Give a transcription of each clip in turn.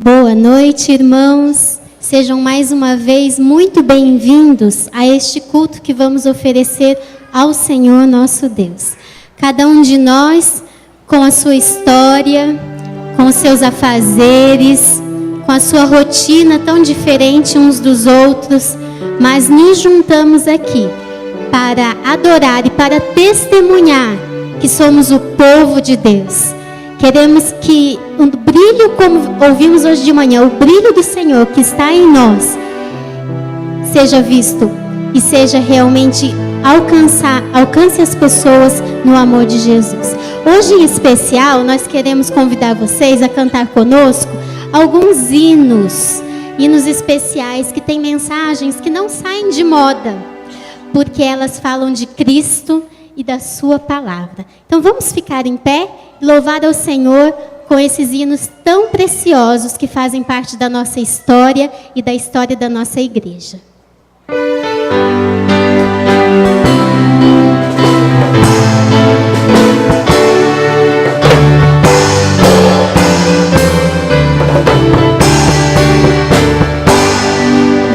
Boa noite, irmãos. Sejam mais uma vez muito bem-vindos a este culto que vamos oferecer ao Senhor nosso Deus. Cada um de nós com a sua história, com os seus afazeres, com a sua rotina tão diferente uns dos outros, mas nos juntamos aqui para adorar e para testemunhar que somos o povo de Deus. Queremos que o brilho, como ouvimos hoje de manhã, o brilho do Senhor que está em nós, seja visto e seja realmente alcance as pessoas no amor de Jesus. Hoje em especial, nós queremos convidar vocês a cantar conosco alguns hinos especiais que têm mensagens que não saem de moda, porque elas falam de Cristo e da sua palavra. Então vamos ficar em pé e louvar ao Senhor com esses hinos tão preciosos que fazem parte da nossa história e da história da nossa igreja.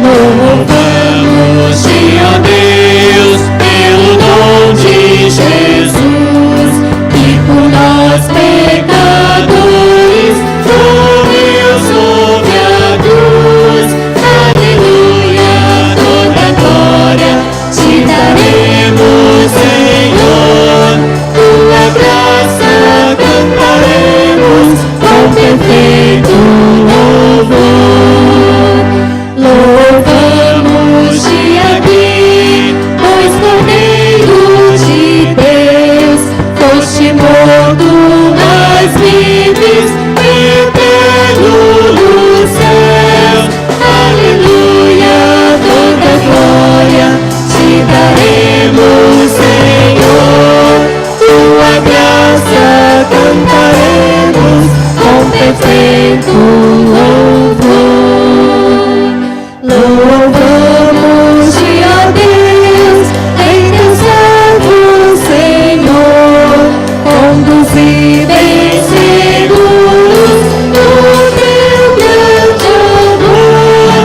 Louvamos-te, ó Deus, pelo dom de Jesus, que por nós pecadores morreu sobre a cruz. Aleluia, toda glória te daremos, Senhor. Tua graça cantaremos com perfeito louvor. Louvamos-te aqui, pois Cordeiro de Deus, foste morto, mas vives eterno nos céus. Aleluia, toda glória te daremos, Senhor. Tua graça cantaremos com perfeito louvor. Louvamos-te, ó Deus, em teu servo, Senhor, conduzido em seguros no teu grande amor.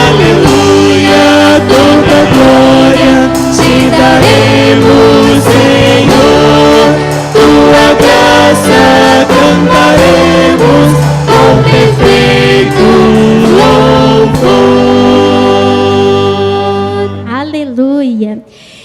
Aleluia, toda glória te daremos, Senhor. Tua graça cantaremos com perfeito louvor. Aleluia!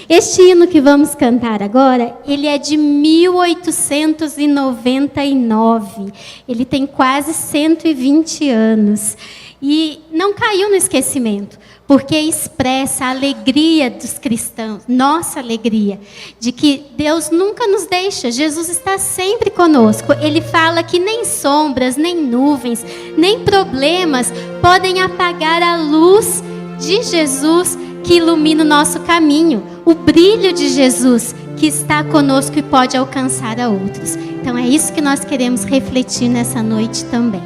Este hino que vamos cantar agora, ele é de 1899. Ele tem quase 120 anos. E não caiu no esquecimento, porque expressa a alegria dos cristãos, nossa alegria, de que Deus nunca nos deixa, Jesus está sempre conosco. Ele fala que nem sombras, nem nuvens, nem problemas podem apagar a luz de Jesus que ilumina o nosso caminho, o brilho de Jesus que está conosco e pode alcançar a outros. Então é isso que nós queremos refletir nessa noite também.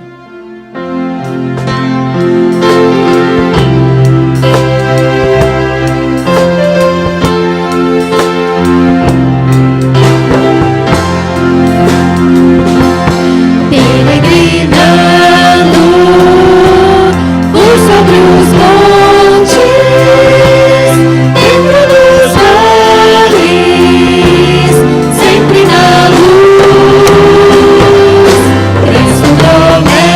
Peregrinando por sobre os montes, dentro dos vales, sempre na luz, Cristo promete.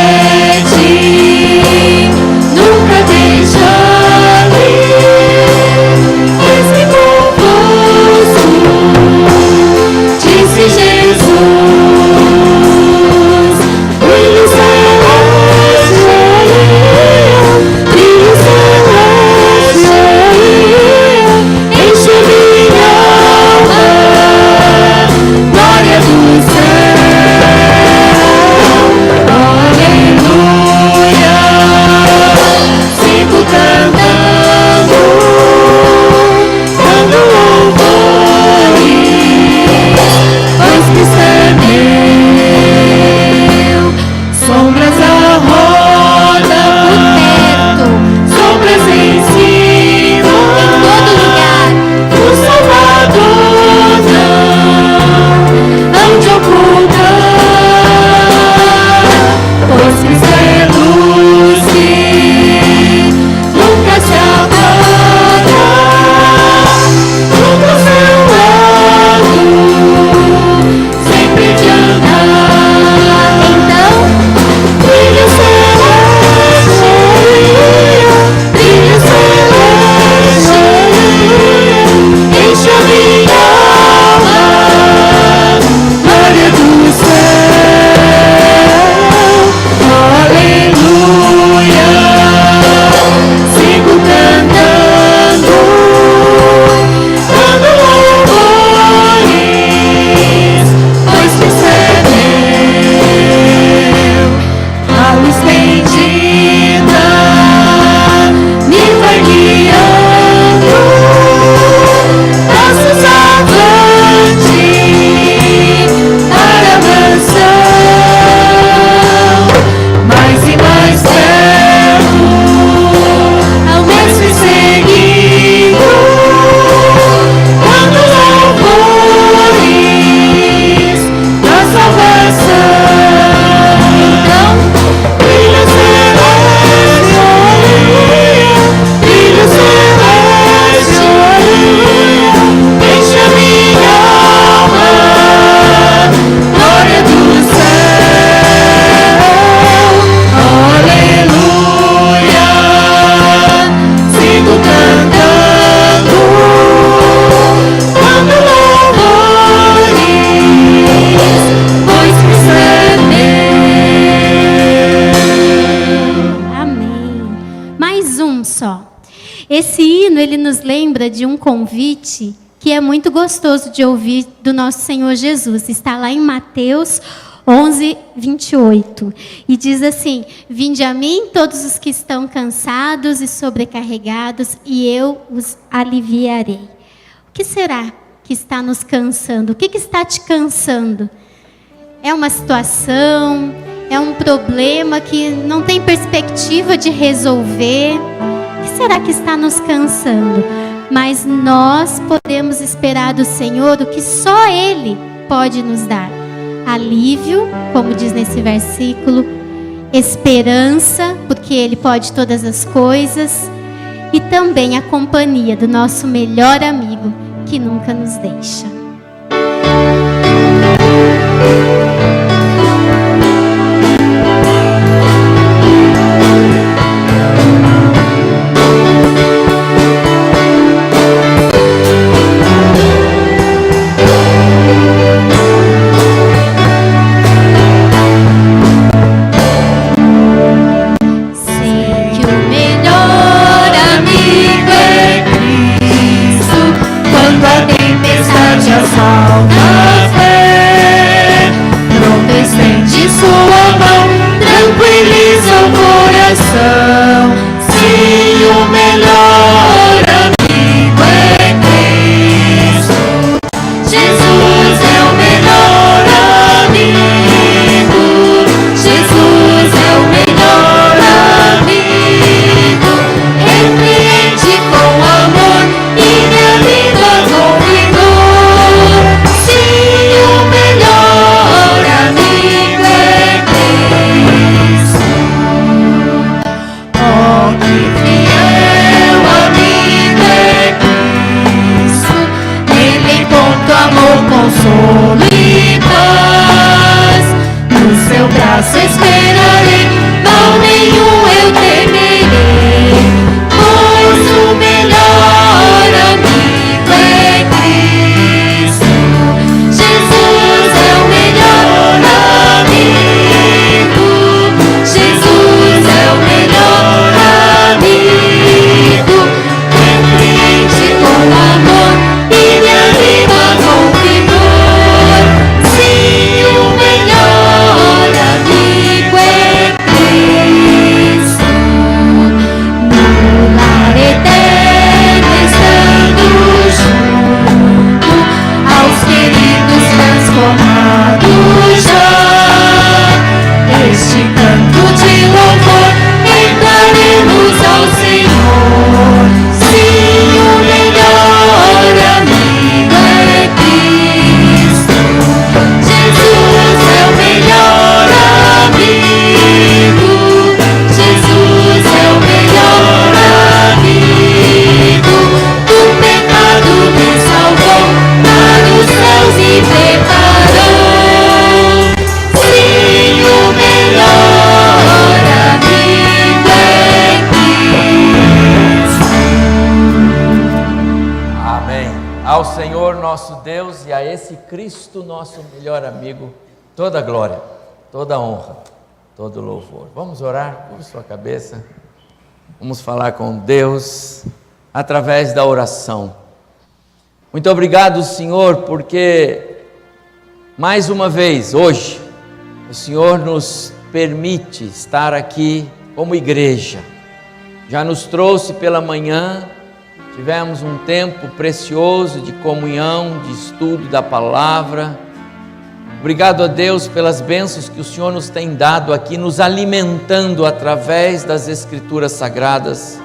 ele nos lembra de um convite que é muito gostoso de ouvir do nosso Senhor Jesus. Está lá em Mateus 11, 28. E diz assim: vinde a mim todos os que estão cansados e sobrecarregados, e eu os aliviarei. O que será que está nos cansando? O que está te cansando? É uma situação? É um problema que não tem perspectiva de resolver? O que será que está nos cansando? Mas nós podemos esperar do Senhor o que só Ele pode nos dar. Alívio, como diz nesse versículo, esperança, porque Ele pode todas as coisas, e também a companhia do nosso melhor amigo, que nunca nos deixa. Cristo, nosso melhor amigo, toda glória, toda honra, todo louvor. Vamos orar, curva sua cabeça, vamos falar com Deus através da oração. Muito obrigado, Senhor, porque mais uma vez, hoje, o Senhor nos permite estar aqui como igreja. Já nos trouxe pela manhã, tivemos um tempo precioso de comunhão, de estudo da palavra. Obrigado a Deus pelas bênçãos que o Senhor nos tem dado aqui, nos alimentando através das Escrituras Sagradas.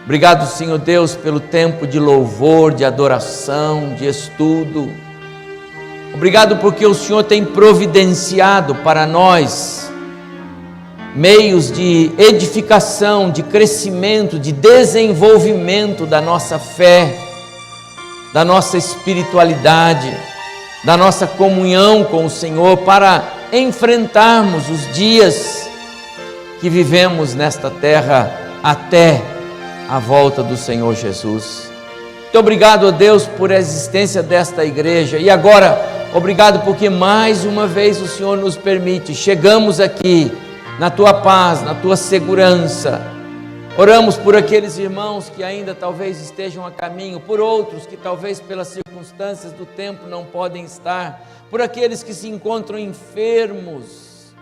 Obrigado, Senhor Deus, pelo tempo de louvor, de adoração, de estudo. Obrigado porque o Senhor tem providenciado para nós meios de edificação, de crescimento, de desenvolvimento da nossa fé, da nossa espiritualidade, da nossa comunhão com o Senhor, para enfrentarmos os dias que vivemos nesta terra até a volta do Senhor Jesus. Muito obrigado a Deus por a existência desta igreja, e agora, obrigado porque mais uma vez o Senhor nos permite, chegamos aqui na Tua paz, na Tua segurança, Oramos por aqueles irmãos que ainda talvez estejam a caminho, por outros que talvez pelas circunstâncias do tempo não podem estar, por aqueles que se encontram enfermos.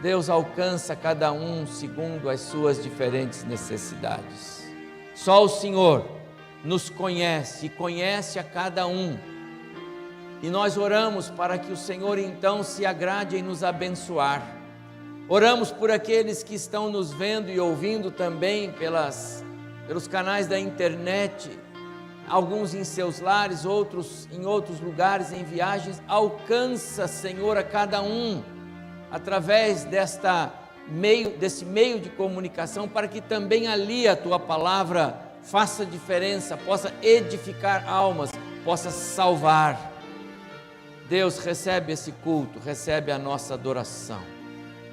Deus alcança cada um segundo as suas diferentes necessidades. Só o Senhor nos conhece e conhece a cada um. E nós oramos para que o Senhor então se agrade em nos abençoar. Oramos por aqueles que estão nos vendo e ouvindo também pelos canais da internet, alguns em seus lares, outros em outros lugares, em viagens. Alcança, Senhor, a cada um, através desse meio de comunicação, para que também ali a Tua palavra faça diferença, possa edificar almas, possa salvar. Deus, recebe esse culto, recebe a nossa adoração.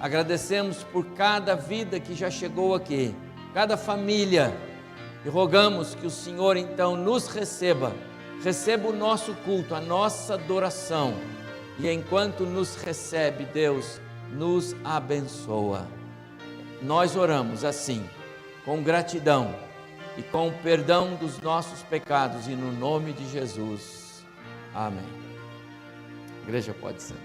Agradecemos por cada vida que já chegou aqui, cada família, e rogamos que o Senhor então nos receba o nosso culto, a nossa adoração, e enquanto nos recebe, Deus, nos abençoa. Nós oramos assim, com gratidão e com o perdão dos nossos pecados, e no nome de Jesus, amém. A igreja pode ser.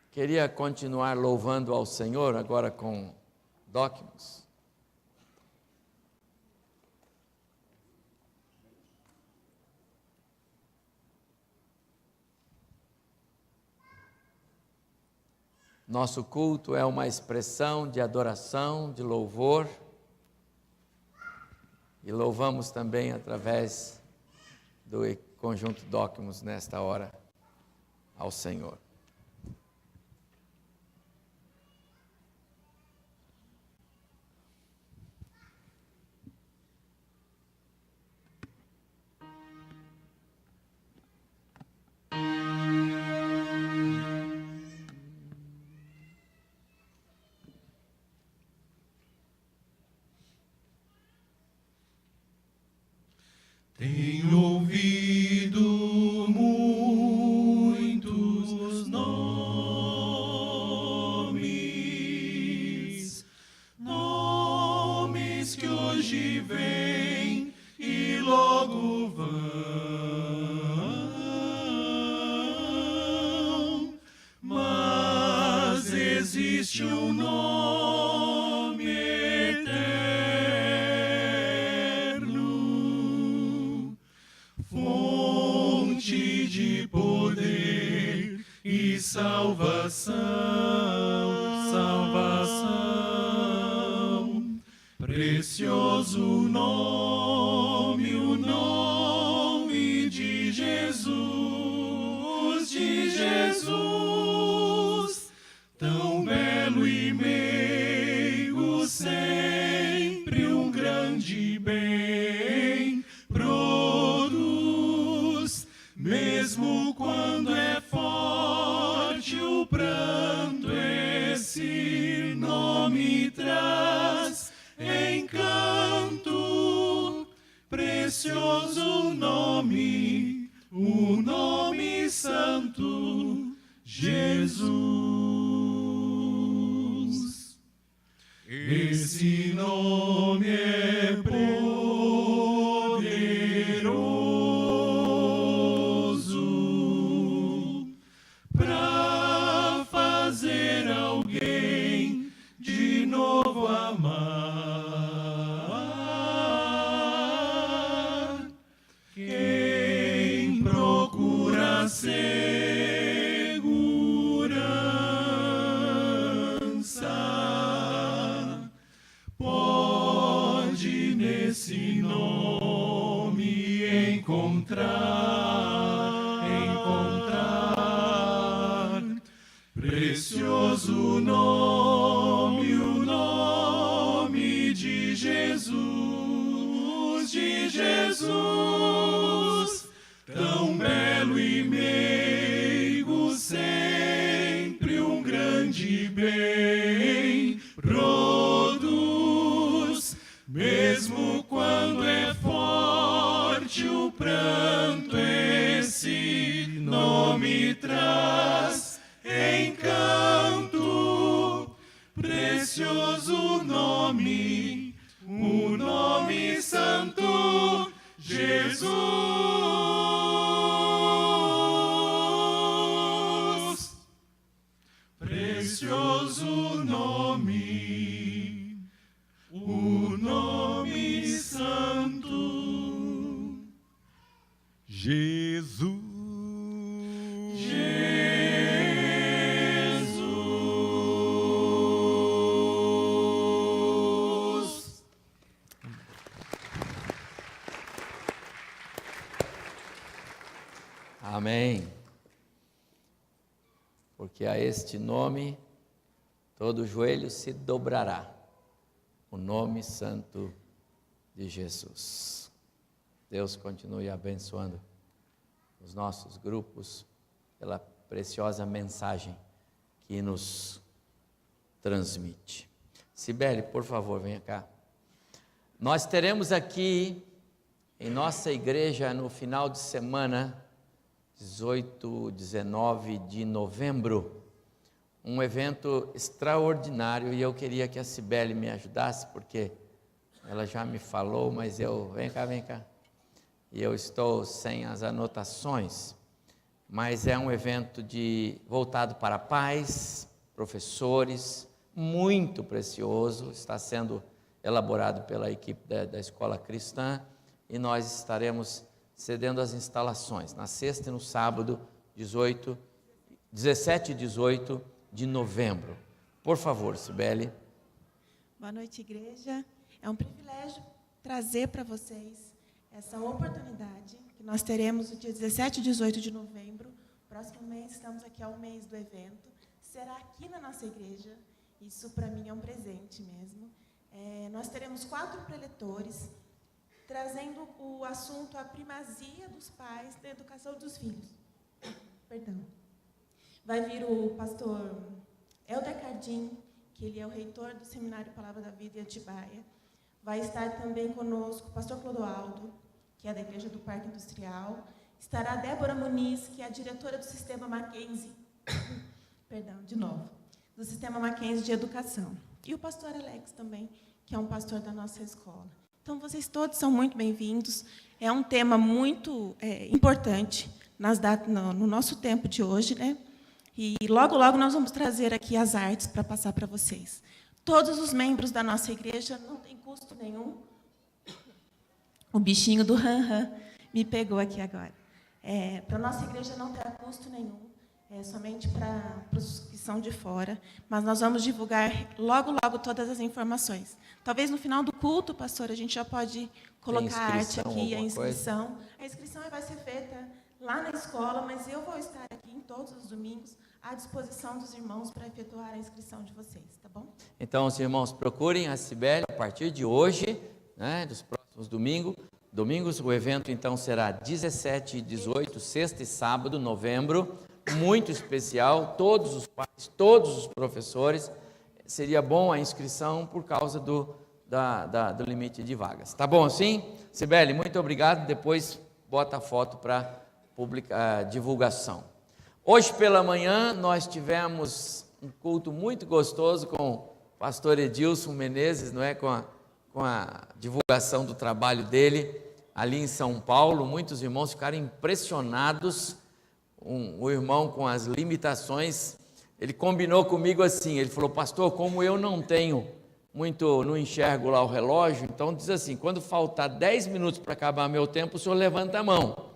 Queria continuar louvando ao Senhor agora com Docmos. Nosso culto é uma expressão de adoração, de louvor, e louvamos também através do conjunto Docmos nesta hora ao Senhor. Tenho ouvido muitos nomes, nomes que hoje vêm e logo vão, mas existe um nome eterno, fonte de poder e salvação, precioso nome, o nome de Jesus, tão belo e meigo, sempre um grande bem produz, mesmo quando é forte o pranto, esse nome traz encanto, precioso nome, o nome santo, Jesus. Esse nome é poderoso para fazer alguém de novo amar. Quem procura segurança pode nesse nome encontrar precioso nome, o nome de Jesus, tão belo e meigo, sempre um grande bem produz, mesmo quando é forte o pranto, nome santo, Jesus. Precioso nome, o nome santo, Jesus. Amém. Porque a este nome todo joelho se dobrará, o nome santo de Jesus. Deus continue abençoando os nossos grupos pela preciosa mensagem que nos transmite. Cibele, por favor, venha cá. Nós teremos aqui em nossa igreja no final de semana 18, 19 de novembro, um evento extraordinário, e eu queria que a Cibele me ajudasse, porque ela já me falou, mas vem cá, e eu estou sem as anotações, mas é um evento voltado para pais, professores, muito precioso, está sendo elaborado pela equipe da Escola Cristã, e nós estaremos cedendo as instalações, na sexta e no sábado, 17 e 18 de novembro. Por favor, Cibele. Boa noite, igreja. É um privilégio trazer para vocês essa oportunidade que nós teremos no dia 17 e 18 de novembro. Próximo mês, estamos aqui ao mês do evento. Será aqui na nossa igreja. Isso, para mim, é um presente mesmo. Nós teremos 4 preletores, trazendo o assunto a primazia dos pais da educação dos filhos. Perdão. Vai vir o pastor Helder Cardim, que ele é o reitor do Seminário Palavra da Vida em Atibaia. Vai estar também conosco o pastor Clodoaldo, que é da Igreja do Parque Industrial. Estará a Débora Muniz, que é a diretora do Sistema Mackenzie, do Sistema Mackenzie de Educação. E o pastor Alex também, que é um pastor da nossa escola. Então, vocês todos são muito bem-vindos. É um tema muito importante no nosso tempo de hoje, né? E logo, logo nós vamos trazer aqui as artes para passar para vocês. Todos os membros da nossa igreja, não tem custo nenhum. O bichinho do ran-ran me pegou aqui agora. Para a nossa igreja não terá custo nenhum, somente para os que são de fora. Mas nós vamos divulgar logo, logo todas as informações. Talvez no final do culto, pastor, a gente já pode colocar a arte aqui, a inscrição. Coisa? A inscrição vai ser feita lá na escola, mas eu vou estar aqui em todos os domingos à disposição dos irmãos para efetuar a inscrição de vocês, tá bom? Então, os irmãos, procurem a Cibele a partir de hoje, né, dos próximos domingos. O evento, então, será 17 e 18, sexta e sábado, novembro, muito especial, todos os pais, todos os professores. Seria bom a inscrição por causa do limite de vagas. Tá bom assim? Cibele, muito obrigado. Depois bota a foto para divulgação. Hoje pela manhã nós tivemos um culto muito gostoso com o pastor Edilson Menezes, não é? Com a divulgação do trabalho dele ali em São Paulo. Muitos irmãos ficaram impressionados. O irmão, com as limitações, ele combinou comigo assim, ele falou: pastor, como eu não enxergo lá o relógio, então diz assim, quando faltar 10 minutos para acabar meu tempo, o senhor levanta a mão.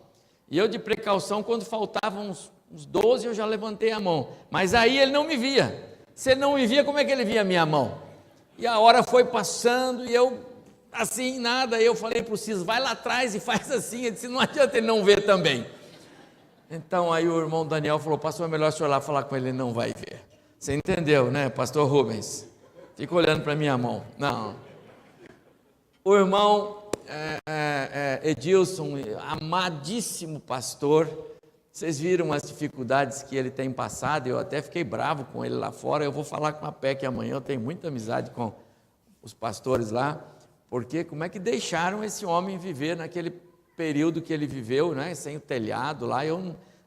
E eu, de precaução, quando faltavam uns 12, eu já levantei a mão. Mas aí ele não me via. Se ele não me via, como é que ele via a minha mão? E a hora foi passando e eu, assim, nada. Eu falei para o Cis, vai lá atrás e faz assim. Ele disse, não adianta ele não ver também. Então aí o irmão Daniel falou, pastor, é melhor o senhor lá falar com ele, ele não vai ver. Você entendeu, né, pastor Rubens? Fica olhando para a minha mão. Não. O irmão Edilson, amadíssimo pastor, vocês viram as dificuldades que ele tem passado, eu até fiquei bravo com ele lá fora. Eu vou falar com a PEC amanhã, eu tenho muita amizade com os pastores lá, porque como é que deixaram esse homem viver naquele período que ele viveu, né, sem o telhado lá.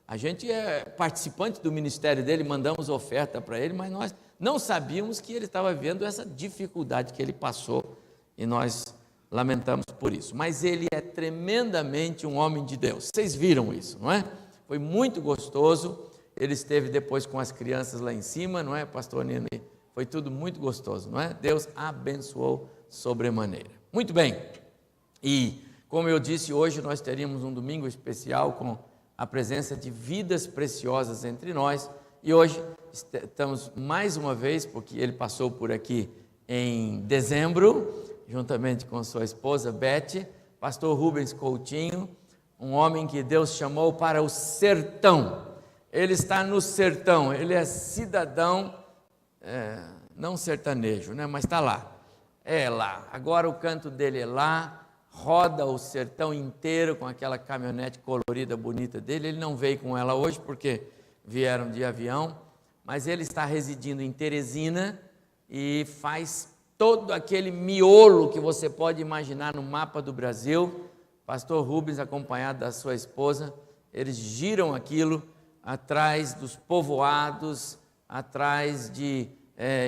A gente é participante do ministério dele, mandamos oferta para ele, mas não sabíamos que ele estava vivendo essa dificuldade que ele passou e nós lamentamos por isso. Mas ele é tremendamente um homem de Deus. Vocês viram isso, não é? Foi muito gostoso. Ele esteve depois com as crianças lá em cima, não é, pastor Nino? Foi tudo muito gostoso, não é? Deus abençoou sobremaneira. Muito bem. E, como eu disse, hoje nós teríamos um domingo especial com a presença de vidas preciosas entre nós. E hoje estamos mais uma vez, porque ele passou por aqui em dezembro, juntamente com sua esposa Beth, pastor Rubens Coutinho, um homem que Deus chamou para o sertão. Ele está no sertão, ele é cidadão, não sertanejo, né? Mas está lá, é lá. Agora o canto dele é lá, roda o sertão inteiro com aquela caminhonete colorida, bonita dele. Ele não veio com ela hoje porque vieram de avião, mas ele está residindo em Teresina e faz todo aquele miolo que você pode imaginar no mapa do Brasil. Pastor Rubens, acompanhado da sua esposa, eles giram aquilo atrás dos povoados, atrás de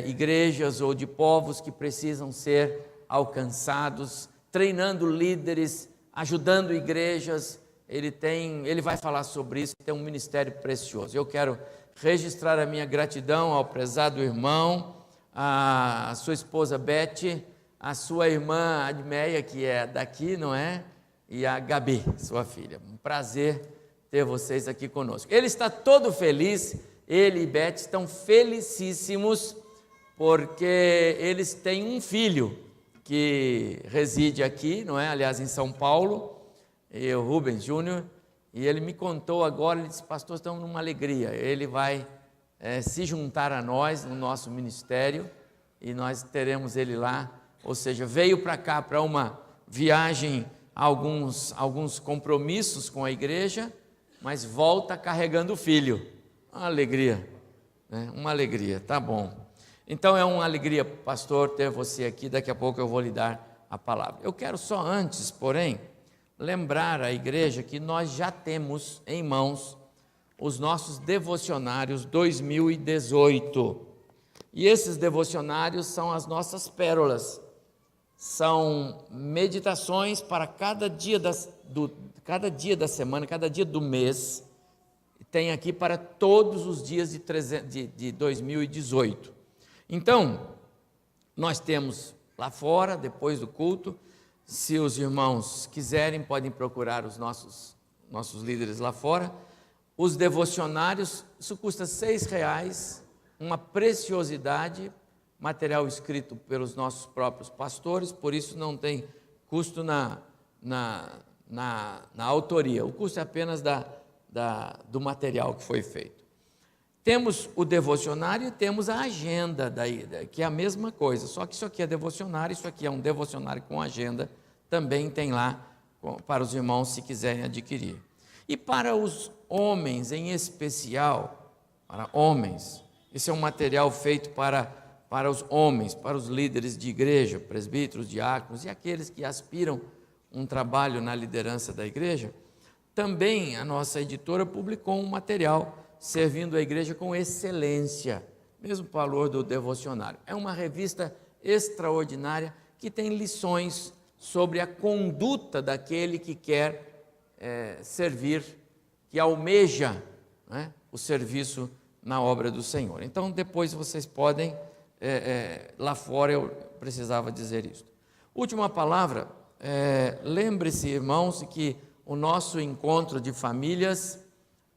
igrejas ou de povos que precisam ser alcançados, treinando líderes, ajudando igrejas. Ele vai falar sobre isso, tem um ministério precioso. Eu quero registrar a minha gratidão ao prezado irmão, a sua esposa Beth, a sua irmã Admeia, que é daqui, não é? E a Gabi, sua filha. Um prazer ter vocês aqui conosco. Ele está todo feliz, ele e Beth estão felicíssimos, porque eles têm um filho que reside aqui, não é? Aliás, em São Paulo, o Rubens Júnior, e ele me contou agora, ele disse, pastor, estamos numa alegria, ele vai se juntar a nós no nosso ministério, e nós teremos ele lá, ou seja, veio para cá para uma viagem, alguns compromissos com a igreja, mas volta carregando o filho. Uma alegria, né? Uma alegria, tá bom. Então é uma alegria, pastor, ter você aqui. Daqui a pouco eu vou lhe dar a palavra. Eu quero só antes, porém, lembrar a igreja que nós já temos em mãos os nossos devocionários 2018. E esses devocionários são as nossas pérolas. São meditações para cada dia da semana, cada dia do mês. Tem aqui para todos os dias de 2018. Então, nós temos lá fora, depois do culto, se os irmãos quiserem, podem procurar os nossos líderes lá fora. Os devocionários, isso custa R$6, uma preciosidade, material escrito pelos nossos próprios pastores, por isso não tem custo na autoria, o custo é apenas do material que foi feito. Temos o devocionário e temos a agenda, que é a mesma coisa, só que isso aqui é devocionário, isso aqui é um devocionário com agenda, também tem lá para os irmãos se quiserem adquirir. E para os homens em especial, para homens, esse é um material feito para os homens, para os líderes de igreja, presbíteros, diáconos e aqueles que aspiram um trabalho na liderança da igreja. Também a nossa editora publicou um material servindo a igreja com excelência, mesmo valor do devocionário. É uma revista extraordinária que tem lições sobre a conduta daquele que quer servir, que almeja, né, o serviço na obra do Senhor. Então, depois vocês podem, lá fora eu precisava dizer isso. Última palavra, lembre-se, irmãos, que o nosso encontro de famílias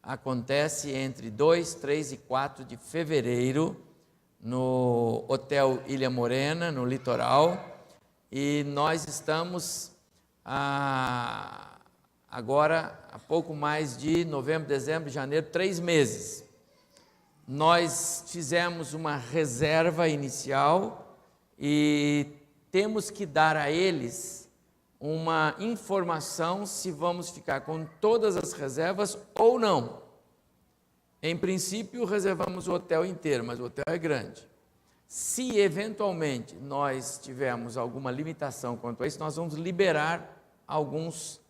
acontece entre 2, 3 e 4 de fevereiro, no Hotel Ilha Morena, no litoral, e nós estamos agora há pouco mais de novembro, dezembro, janeiro, 3 meses. Nós fizemos uma reserva inicial e temos que dar a eles uma informação se vamos ficar com todas as reservas ou não. Em princípio, reservamos o hotel inteiro, mas o hotel é grande. Se eventualmente nós tivermos alguma limitação quanto a isso, nós vamos liberar alguns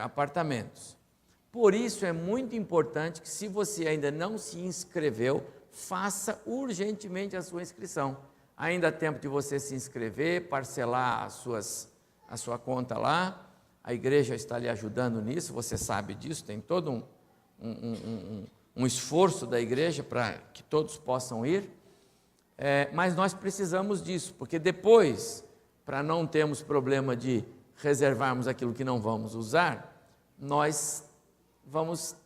apartamentos. Por isso é muito importante que, se você ainda não se inscreveu, faça urgentemente a sua inscrição. Ainda há tempo de você se inscrever, parcelar a sua conta lá. A igreja está lhe ajudando nisso, você sabe disso, tem todo um esforço da igreja para que todos possam ir. Mas nós precisamos disso, porque depois, para não termos problema de reservarmos aquilo que não vamos usar, nós vamos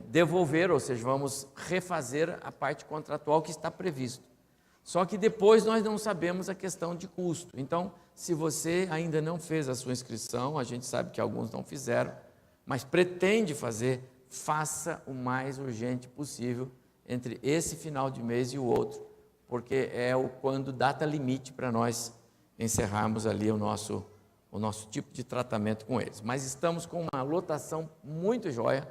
devolver, ou seja, vamos refazer a parte contratual que está previsto. Só que depois nós não sabemos a questão de custo. Então, se você ainda não fez a sua inscrição, a gente sabe que alguns não fizeram, mas pretende fazer, faça o mais urgente possível entre esse final de mês e o outro, porque é quando data limite para nós encerrarmos ali o nosso tipo de tratamento com eles. Mas estamos com uma lotação muito jóia,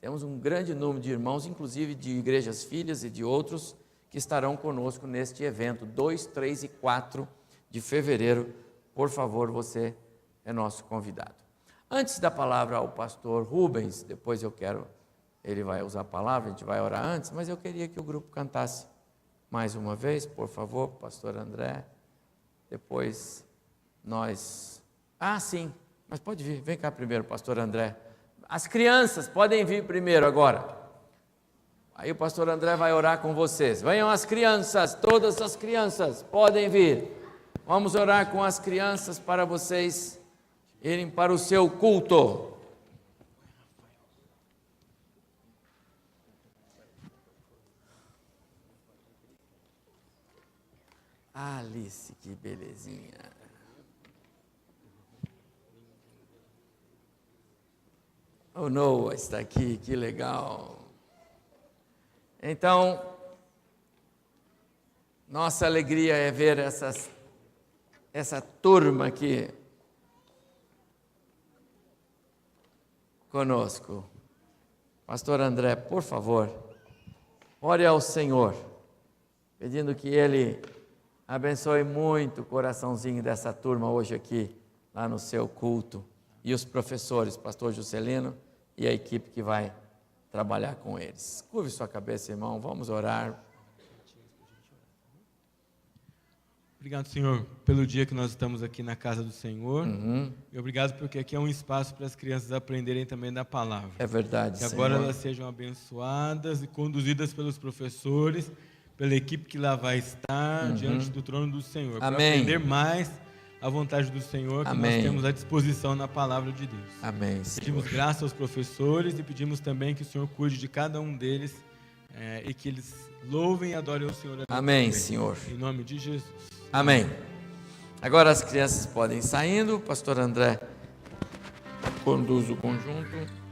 temos um grande número de irmãos, inclusive de igrejas filhas e de outros, que estarão conosco neste evento, 2, 3 e 4 de fevereiro. Por favor, você é nosso convidado. Antes da palavra ao pastor Rubens, depois ele vai usar a palavra, a gente vai orar antes, mas eu queria que o grupo cantasse mais uma vez, por favor, pastor André. Depois nós... sim, mas pode vir, vem cá primeiro, pastor André. As crianças podem vir primeiro agora. Aí o pastor André vai orar com vocês. Venham as crianças, todas as crianças podem vir. Vamos orar com as crianças para vocês irem para o seu culto. Alice, que belezinha. O Noah está aqui, que legal. Então, nossa alegria é ver essa turma aqui conosco. Pastor André, por favor, ore ao Senhor, pedindo que Ele abençoe muito o coraçãozinho dessa turma hoje aqui, lá no seu culto, e os professores, pastor Juscelino e a equipe que vai trabalhar com eles. Curve sua cabeça, irmão, vamos orar. Obrigado, Senhor, pelo dia que nós estamos aqui na casa do Senhor. E obrigado porque aqui é um espaço para as crianças aprenderem também da palavra. É verdade, que Senhor. Agora elas sejam abençoadas e conduzidas pelos professores, pela equipe que lá vai estar diante do trono do Senhor. Para aprender mais a vontade do Senhor que nós temos à disposição na palavra de Deus. Amém, Senhor. Pedimos graça aos professores e pedimos também que o Senhor cuide de cada um deles e que eles louvem e adorem o Senhor. Amém, Senhor. Em nome de Jesus. Amém. Agora as crianças podem ir saindo. O pastor André conduz o conjunto.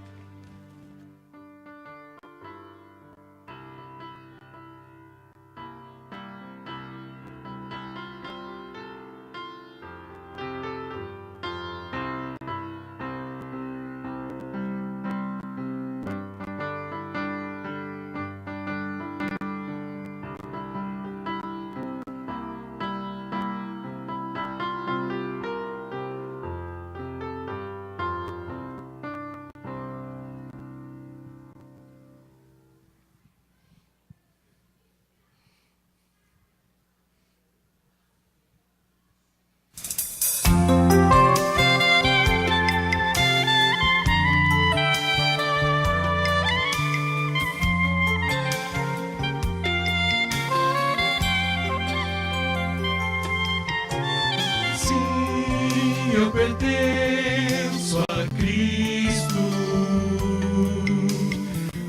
Eu pertenço a Cristo,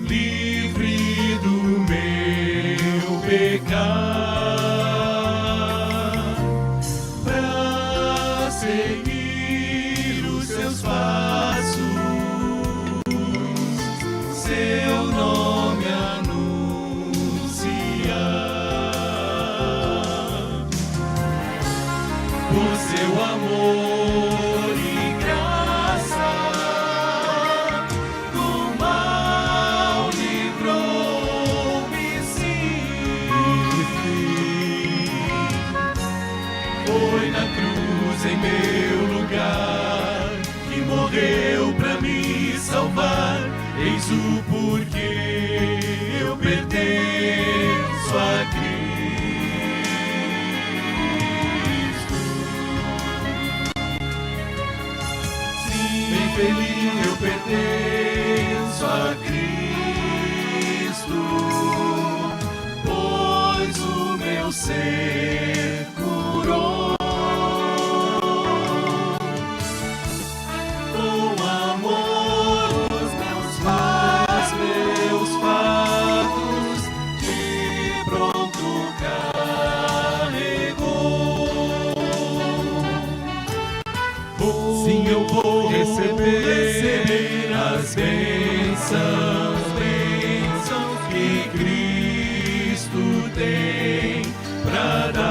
livre do meu pecar, pra seguir os seus passos, seu nome anunciar, por seu amor. Em meu lugar, que salvar, eis o porquê eu pertenço a Cristo. Sim, bem feliz eu pertenço a Cristo, pois o meu ser curou. Eu vou receber as bênçãos que Cristo tem para dar.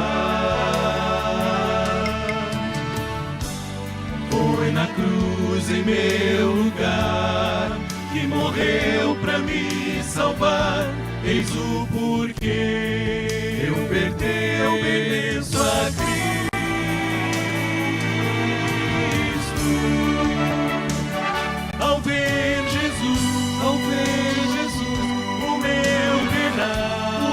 Foi na cruz em meu lugar que morreu para me salvar. Eis o porquê eu pertenço a Cristo. Ao ver Jesus, o meu penar,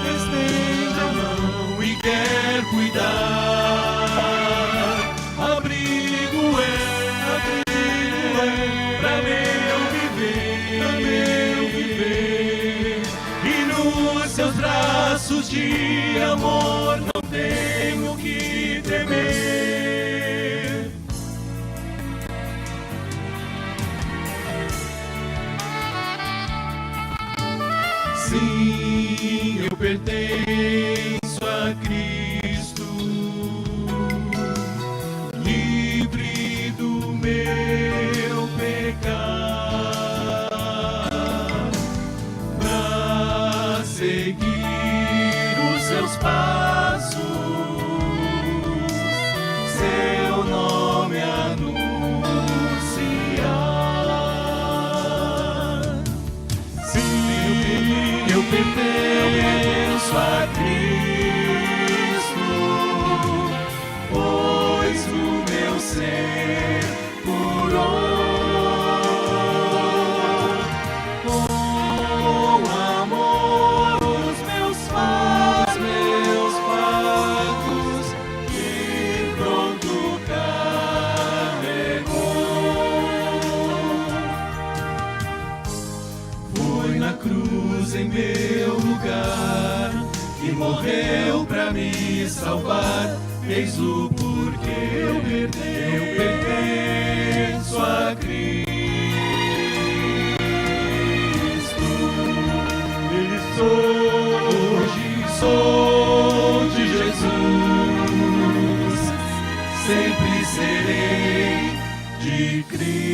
estende a mão e quer cuidar. Abrigo é para meu viver, e nos seus braços de amor não tenho que temer. Sim, eu pertenço a Cristo, livre do meu pecado, pra seguir os seus passos, seu nome anunciar. Sim, eu pertenço a Cristo, pois o meu ser curou. Com amor os meus fardos que pronto carregou. Foi na cruz em meu lugar que morreu para me salvar. Eis o porquê eu pertenço a Cristo. Ele sou de Jesus, sempre serei de Cristo.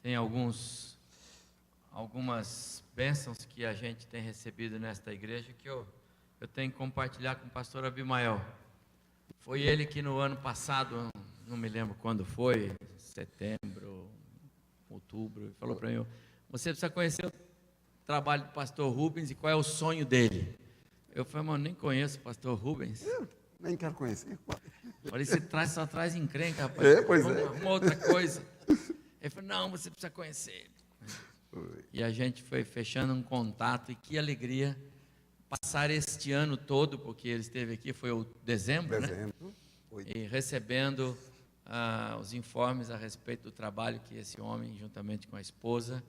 Tem algumas bênçãos que a gente tem recebido nesta igreja que eu tenho que compartilhar com o pastor Abimael. Foi ele que no ano passado, não me lembro quando foi, setembro, outubro, ele falou para mim: você precisa conhecer o trabalho do pastor Rubens e qual é o sonho dele. Eu falei: mano, nem conheço o pastor Rubens. Eu nem quero conhecer. Falei: você só traz encrenca, rapaz. Pois uma outra coisa. Ele falou: não, você precisa conhecer. E a gente foi fechando um contato, e que alegria passar este ano todo, porque ele esteve aqui, foi o dezembro, né? E recebendo os informes a respeito do trabalho que esse homem, juntamente com a esposa,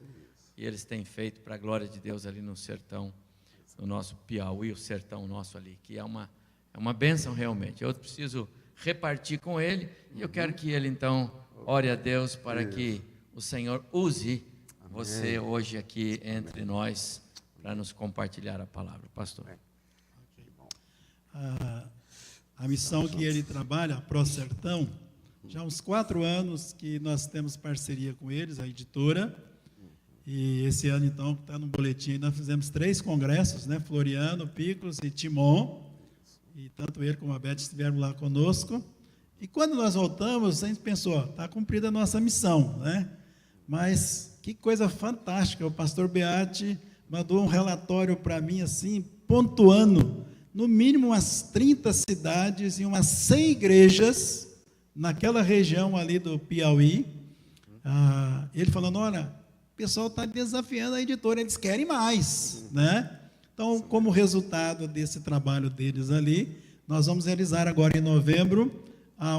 e eles têm feito para a glória de Deus ali no sertão, no nosso Piauí, o sertão nosso ali, que é uma bênção realmente. Eu preciso repartir com ele, e eu quero que ele então ore a Deus para que o Senhor use você hoje aqui entre nós para nos compartilhar a palavra. Pastor. A missão que ele trabalha, a Pro Sertão, já há uns 4 anos que nós temos parceria com eles, a editora, e esse ano então está no boletim, nós fizemos 3 congressos, né? Floriano, Picos e Timon, e tanto ele como a Beth estiveram lá conosco, E quando nós voltamos, a gente pensou, está cumprida a nossa missão, né? Mas que coisa fantástica, o pastor Beati mandou um relatório para mim, assim, pontuando, no mínimo umas 30 cidades e umas 100 igrejas, naquela região ali do Piauí. Ele falando, olha, o pessoal está desafiando a editora, eles querem mais, né? Então, como resultado desse trabalho deles ali, nós vamos realizar agora em novembro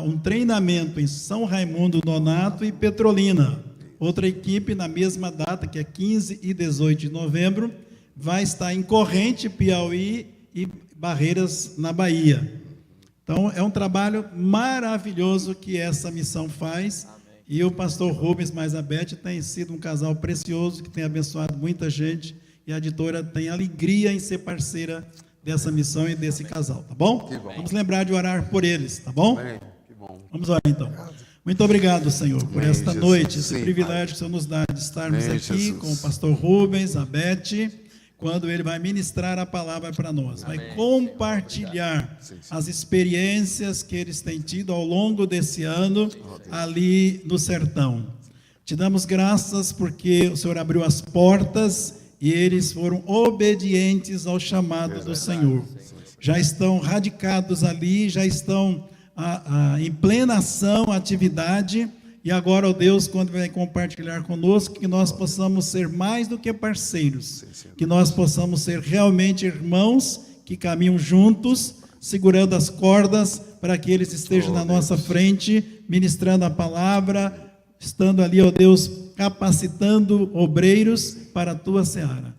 um treinamento em São Raimundo Nonato e Petrolina. Outra equipe, na mesma data, que é 15 e 18 de novembro, vai estar em Corrente, Piauí e Barreiras, na Bahia. Então, é um trabalho maravilhoso que essa missão faz. Amém. E o pastor Rubens mais a Beth tem sido um casal precioso, que tem abençoado muita gente, e a editora tem alegria em ser parceira dessa missão e desse casal, tá bom? Vamos lembrar de orar por eles, tá bom? Amém. Que bom. Vamos orar então. Muito obrigado, Senhor, por esta noite, esse privilégio que o Senhor nos dá de estarmos aqui com o pastor Rubens, a Beth, quando ele vai ministrar a palavra para nós, vai compartilhar as experiências que eles têm tido ao longo desse ano ali no sertão. Te damos graças porque o Senhor abriu as portas e eles foram obedientes ao chamado do Senhor. Já estão radicados ali, já estão em plena ação, atividade, e agora, ó Deus, quando vai compartilhar conosco, que nós possamos ser mais do que parceiros, que nós possamos ser realmente irmãos que caminham juntos, segurando as cordas, para que eles estejam na nossa frente, ministrando a palavra, estando ali, ó Deus, capacitando obreiros para a tua seara.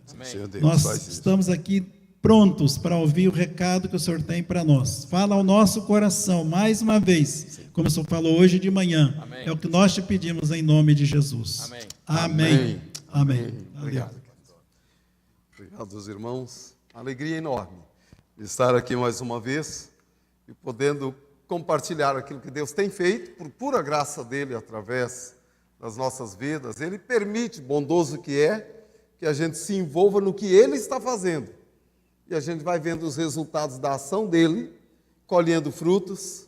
Nós estamos aqui prontos para ouvir o recado que o Senhor tem para nós. Fala ao nosso coração, mais uma vez, como o Senhor falou hoje de manhã. Amém. É o que nós te pedimos em nome de Jesus. Amém. Amém. Amém. Obrigado. Obrigado aos irmãos. Alegria enorme de estar aqui mais uma vez e podendo compartilhar aquilo que Deus tem feito, por pura graça dele, através das nossas vidas. Ele permite, bondoso que é, que a gente se envolva no que ele está fazendo. E a gente vai vendo os resultados da ação dele, colhendo frutos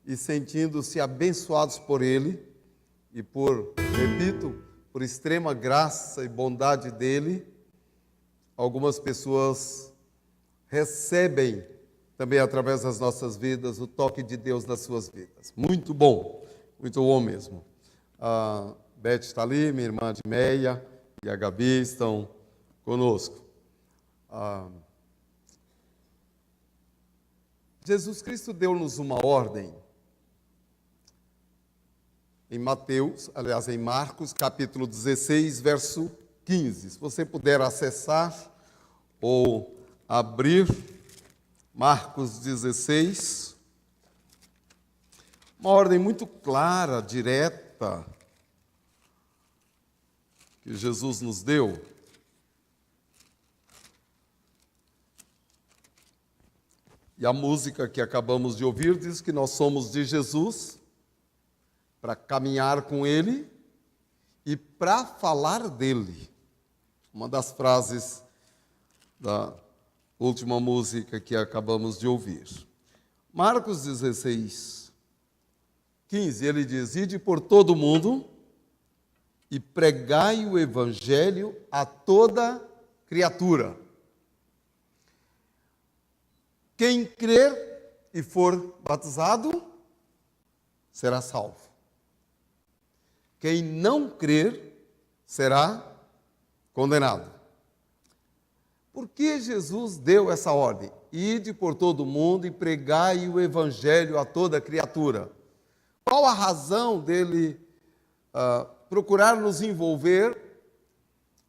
e sentindo-se abençoados por ele e repito, por extrema graça e bondade dele, algumas pessoas recebem também através das nossas vidas o toque de Deus nas suas vidas. Muito bom mesmo. A Beth está ali, minha irmã de Meia e a Gabi estão conosco. Jesus Cristo deu-nos uma ordem em Marcos, capítulo 16, verso 15. Se você puder acessar ou abrir Marcos 16, uma ordem muito clara, direta, que Jesus nos deu. E a música que acabamos de ouvir diz que nós somos de Jesus para caminhar com Ele e para falar dEle. Uma das frases da última música que acabamos de ouvir. Marcos 16, 15, ele diz: Ide por todo o mundo e pregai o evangelho a toda criatura. Quem crer e for batizado, será salvo. Quem não crer, será condenado. Por que Jesus deu essa ordem? Ide por todo o mundo e pregai o evangelho a toda criatura. Qual a razão dele procurar nos envolver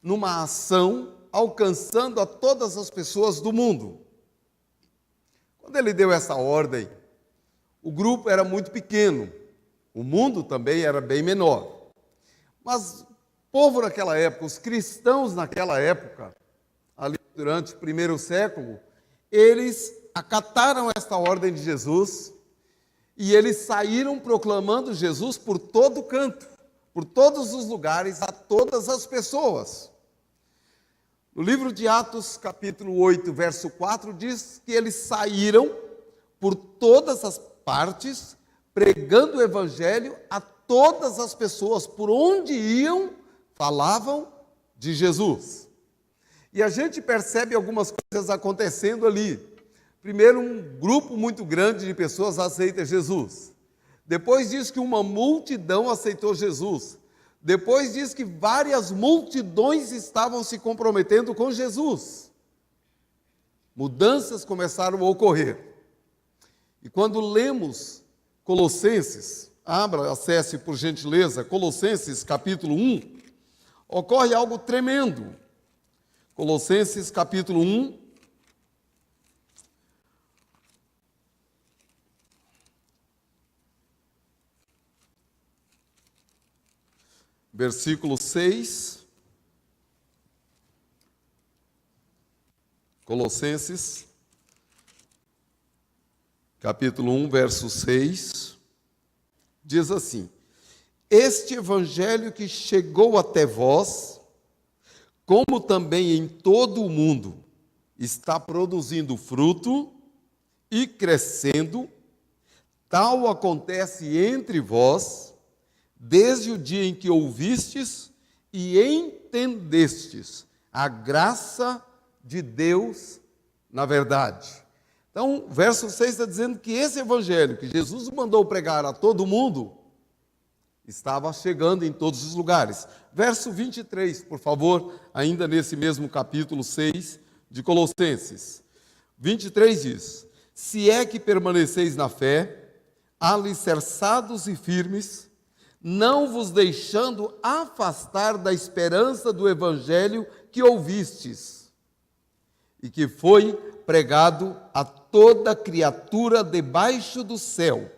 numa ação alcançando a todas as pessoas do mundo? Quando ele deu essa ordem, o grupo era muito pequeno, o mundo também era bem menor. Mas o povo naquela época, os cristãos naquela época, ali durante o primeiro século, eles acataram esta ordem de Jesus e eles saíram proclamando Jesus por todo canto, por todos os lugares, a todas as pessoas. No livro de Atos, capítulo 8, verso 4, diz que eles saíram por todas as partes, pregando o evangelho a todas as pessoas, por onde iam, falavam de Jesus. E a gente percebe algumas coisas acontecendo ali. Primeiro, um grupo muito grande de pessoas aceita Jesus. Depois diz que uma multidão aceitou Jesus. Depois diz que várias multidões estavam se comprometendo com Jesus. Mudanças começaram a ocorrer. E quando lemos Colossenses, acesse por gentileza, Colossenses capítulo 1, ocorre algo tremendo. Colossenses capítulo 1, versículo 6. Colossenses capítulo 1, verso 6, diz assim: este evangelho que chegou até vós, como também em todo o mundo, está produzindo fruto e crescendo, tal acontece entre vós, desde o dia em que ouvistes e entendestes a graça de Deus na verdade. Então, o verso 6 está dizendo que esse evangelho que Jesus mandou pregar a todo mundo estava chegando em todos os lugares. Verso 23, por favor, ainda nesse mesmo capítulo 6 de Colossenses. 23 diz: se é que permaneceis na fé, alicerçados e firmes, não vos deixando afastar da esperança do evangelho que ouvistes, e que foi pregado a toda criatura debaixo do céu.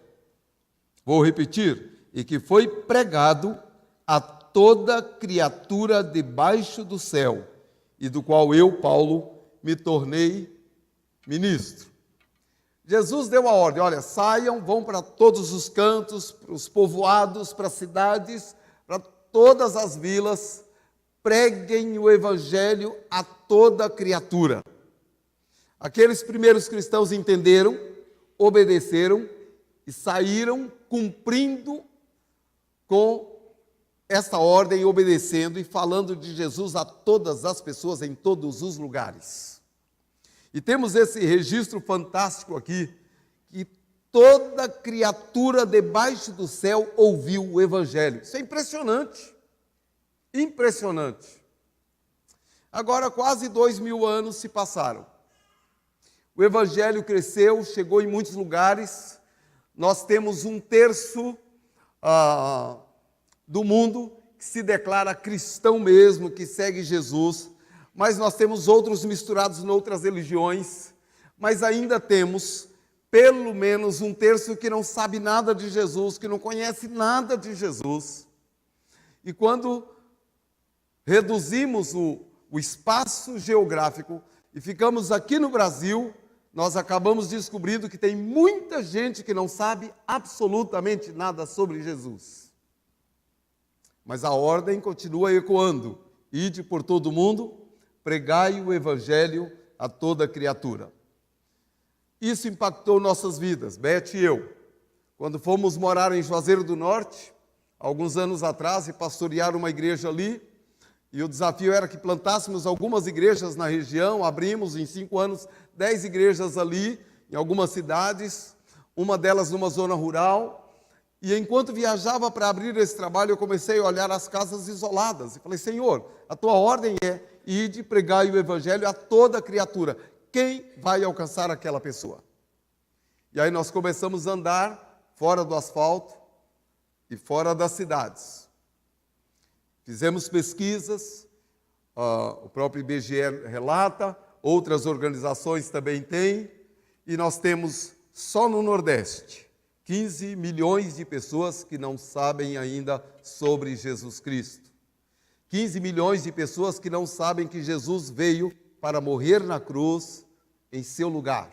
Vou repetir: e que foi pregado a toda criatura debaixo do céu, e do qual eu, Paulo, me tornei ministro. Jesus deu a ordem: olha, saiam, vão para todos os cantos, para os povoados, para as cidades, para todas as vilas, preguem o evangelho a toda criatura. Aqueles primeiros cristãos entenderam, obedeceram e saíram cumprindo com esta ordem, obedecendo e falando de Jesus a todas as pessoas em todos os lugares. E temos esse registro fantástico aqui, que toda criatura debaixo do céu ouviu o evangelho. Isso é impressionante, impressionante. Agora quase 2000 anos se passaram. O evangelho cresceu, chegou em muitos lugares. Nós temos 1/3 do mundo que se declara cristão mesmo, que segue Jesus. Mas nós temos outros misturados em outras religiões. Mas ainda temos pelo menos 1/3 que não sabe nada de Jesus, que não conhece nada de Jesus. E quando reduzimos o espaço geográfico e ficamos aqui no Brasil, nós acabamos descobrindo que tem muita gente que não sabe absolutamente nada sobre Jesus. Mas a ordem continua ecoando: ide por todo o mundo, pregai o evangelho a toda criatura. Isso impactou nossas vidas, Beth e eu. Quando fomos morar em Juazeiro do Norte, alguns anos atrás, e pastorear uma igreja ali, e o desafio era que plantássemos algumas igrejas na região. Abrimos em 5 anos 10 igrejas ali, em algumas cidades, uma delas numa zona rural. E enquanto viajava para abrir esse trabalho, eu comecei a olhar as casas isoladas. E falei: Senhor, a tua ordem é ide, pregai o evangelho a toda criatura. Quem vai alcançar aquela pessoa? E aí nós começamos a andar fora do asfalto e fora das cidades. Fizemos pesquisas, o próprio IBGE relata, outras organizações também têm, e nós temos só no Nordeste 15 milhões de pessoas que não sabem ainda sobre Jesus Cristo. 15 milhões de pessoas que não sabem que Jesus veio para morrer na cruz em seu lugar.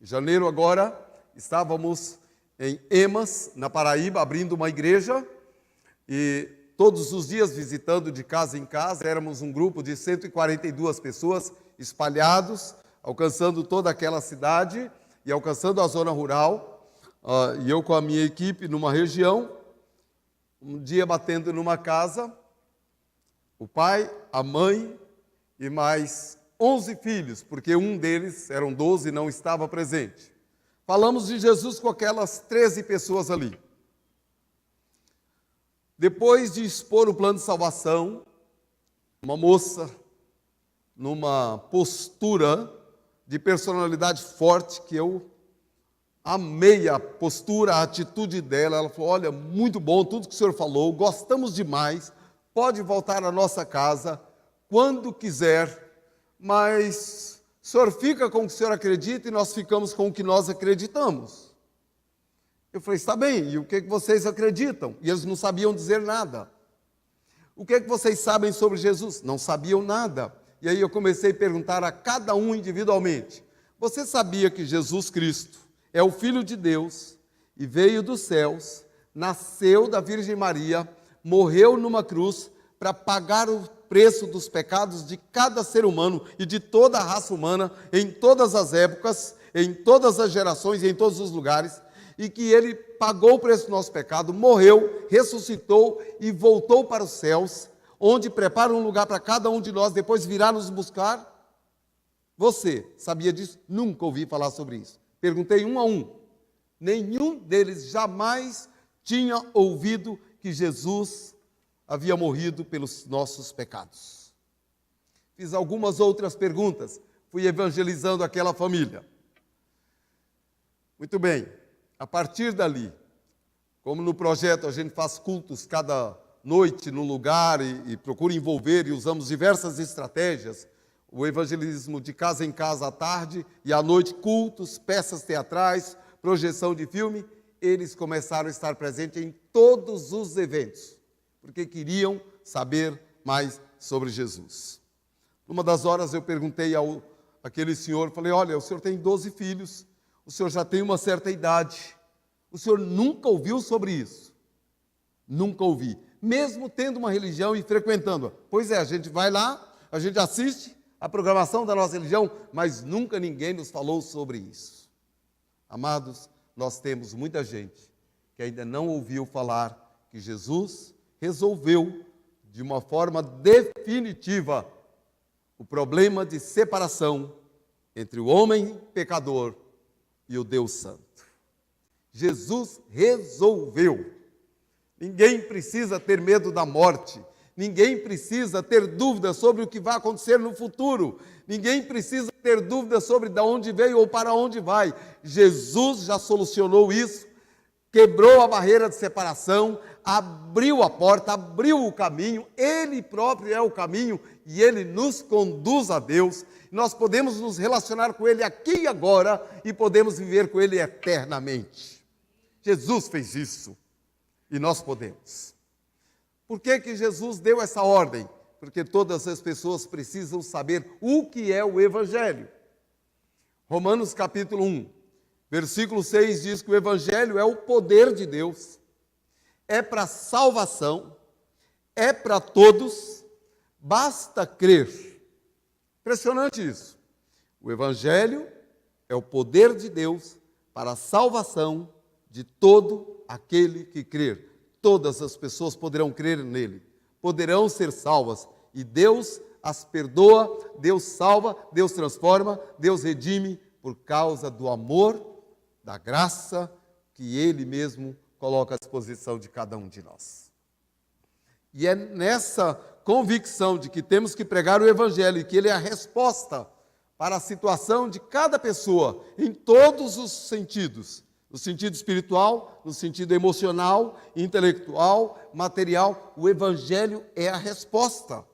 Em janeiro agora, estávamos em Emas, na Paraíba, abrindo uma igreja, e todos os dias visitando de casa em casa. Éramos um grupo de 142 pessoas espalhados, alcançando toda aquela cidade e alcançando a zona rural. e eu com a minha equipe numa região, um dia batendo numa casa, o pai, a mãe e mais 11 filhos, porque um deles, eram 12, não estava presente. Falamos de Jesus com aquelas 13 pessoas ali. Depois de expor o plano de salvação, uma moça, numa postura de personalidade forte, que eu amei a postura, a atitude dela. Ela falou: olha, muito bom tudo que o senhor falou, gostamos demais, pode voltar à nossa casa quando quiser, mas o senhor fica com o que o senhor acredita e nós ficamos com o que nós acreditamos. Eu falei: está bem, e o que vocês acreditam? E eles não sabiam dizer nada. O que vocês sabem sobre Jesus? Não sabiam nada. E aí eu comecei a perguntar a cada um individualmente: você sabia que Jesus Cristo é o Filho de Deus e veio dos céus, nasceu da Virgem Maria, morreu numa cruz para pagar o preço dos pecados de cada ser humano e de toda a raça humana, em todas as épocas, em todas as gerações e em todos os lugares, e que ele pagou o preço do nosso pecado, morreu, ressuscitou e voltou para os céus, onde prepara um lugar para cada um de nós, depois virá nos buscar? Você sabia disso? Nunca ouvi falar sobre isso. Perguntei um a um. Nenhum deles jamais tinha ouvido que Jesus havia morrido pelos nossos pecados. Fiz algumas outras perguntas, fui evangelizando aquela família. Muito bem, a partir dali, como no projeto a gente faz cultos cada noite no lugar e procura envolver e usamos diversas estratégias, o evangelismo de casa em casa à tarde e à noite cultos, peças teatrais, projeção de filme, eles começaram a estar presentes em todos os eventos, porque queriam saber mais sobre Jesus. Numa das horas eu perguntei àquele senhor, falei: olha, o senhor tem 12 filhos, o senhor já tem uma certa idade, o senhor nunca ouviu sobre isso? Nunca ouvi, mesmo tendo uma religião e frequentando-a. Pois é, a gente vai lá, a gente assiste a programação da nossa religião, mas nunca ninguém nos falou sobre isso. Amados, nós temos muita gente que ainda não ouviu falar que Jesus resolveu de uma forma definitiva o problema de separação entre o homem pecador e o Deus Santo. Jesus resolveu. Ninguém precisa ter medo da morte. Ninguém precisa ter dúvida sobre o que vai acontecer no futuro. Ninguém precisa ter dúvida sobre de onde veio ou para onde vai. Jesus já solucionou isso, quebrou a barreira de separação, abriu a porta, abriu o caminho. Ele próprio é o caminho e Ele nos conduz a Deus. Nós podemos nos relacionar com Ele aqui e agora e podemos viver com Ele eternamente. Jesus fez isso e nós podemos. Por que Jesus deu essa ordem? Porque todas as pessoas precisam saber o que é o Evangelho. Romanos capítulo 1, versículo 6 diz que o Evangelho é o poder de Deus, é para salvação, é para todos, basta crer. Impressionante isso. O Evangelho é o poder de Deus para a salvação de todo aquele que crer. Todas as pessoas poderão crer nele, poderão ser salvas, e Deus as perdoa, Deus salva, Deus transforma, Deus redime, por causa do amor, da graça que Ele mesmo coloca à disposição de cada um de nós. E é nessa convicção de que temos que pregar o Evangelho e que ele é a resposta para a situação de cada pessoa, em todos os sentidos, no sentido espiritual, no sentido emocional, intelectual, material. O Evangelho é a resposta,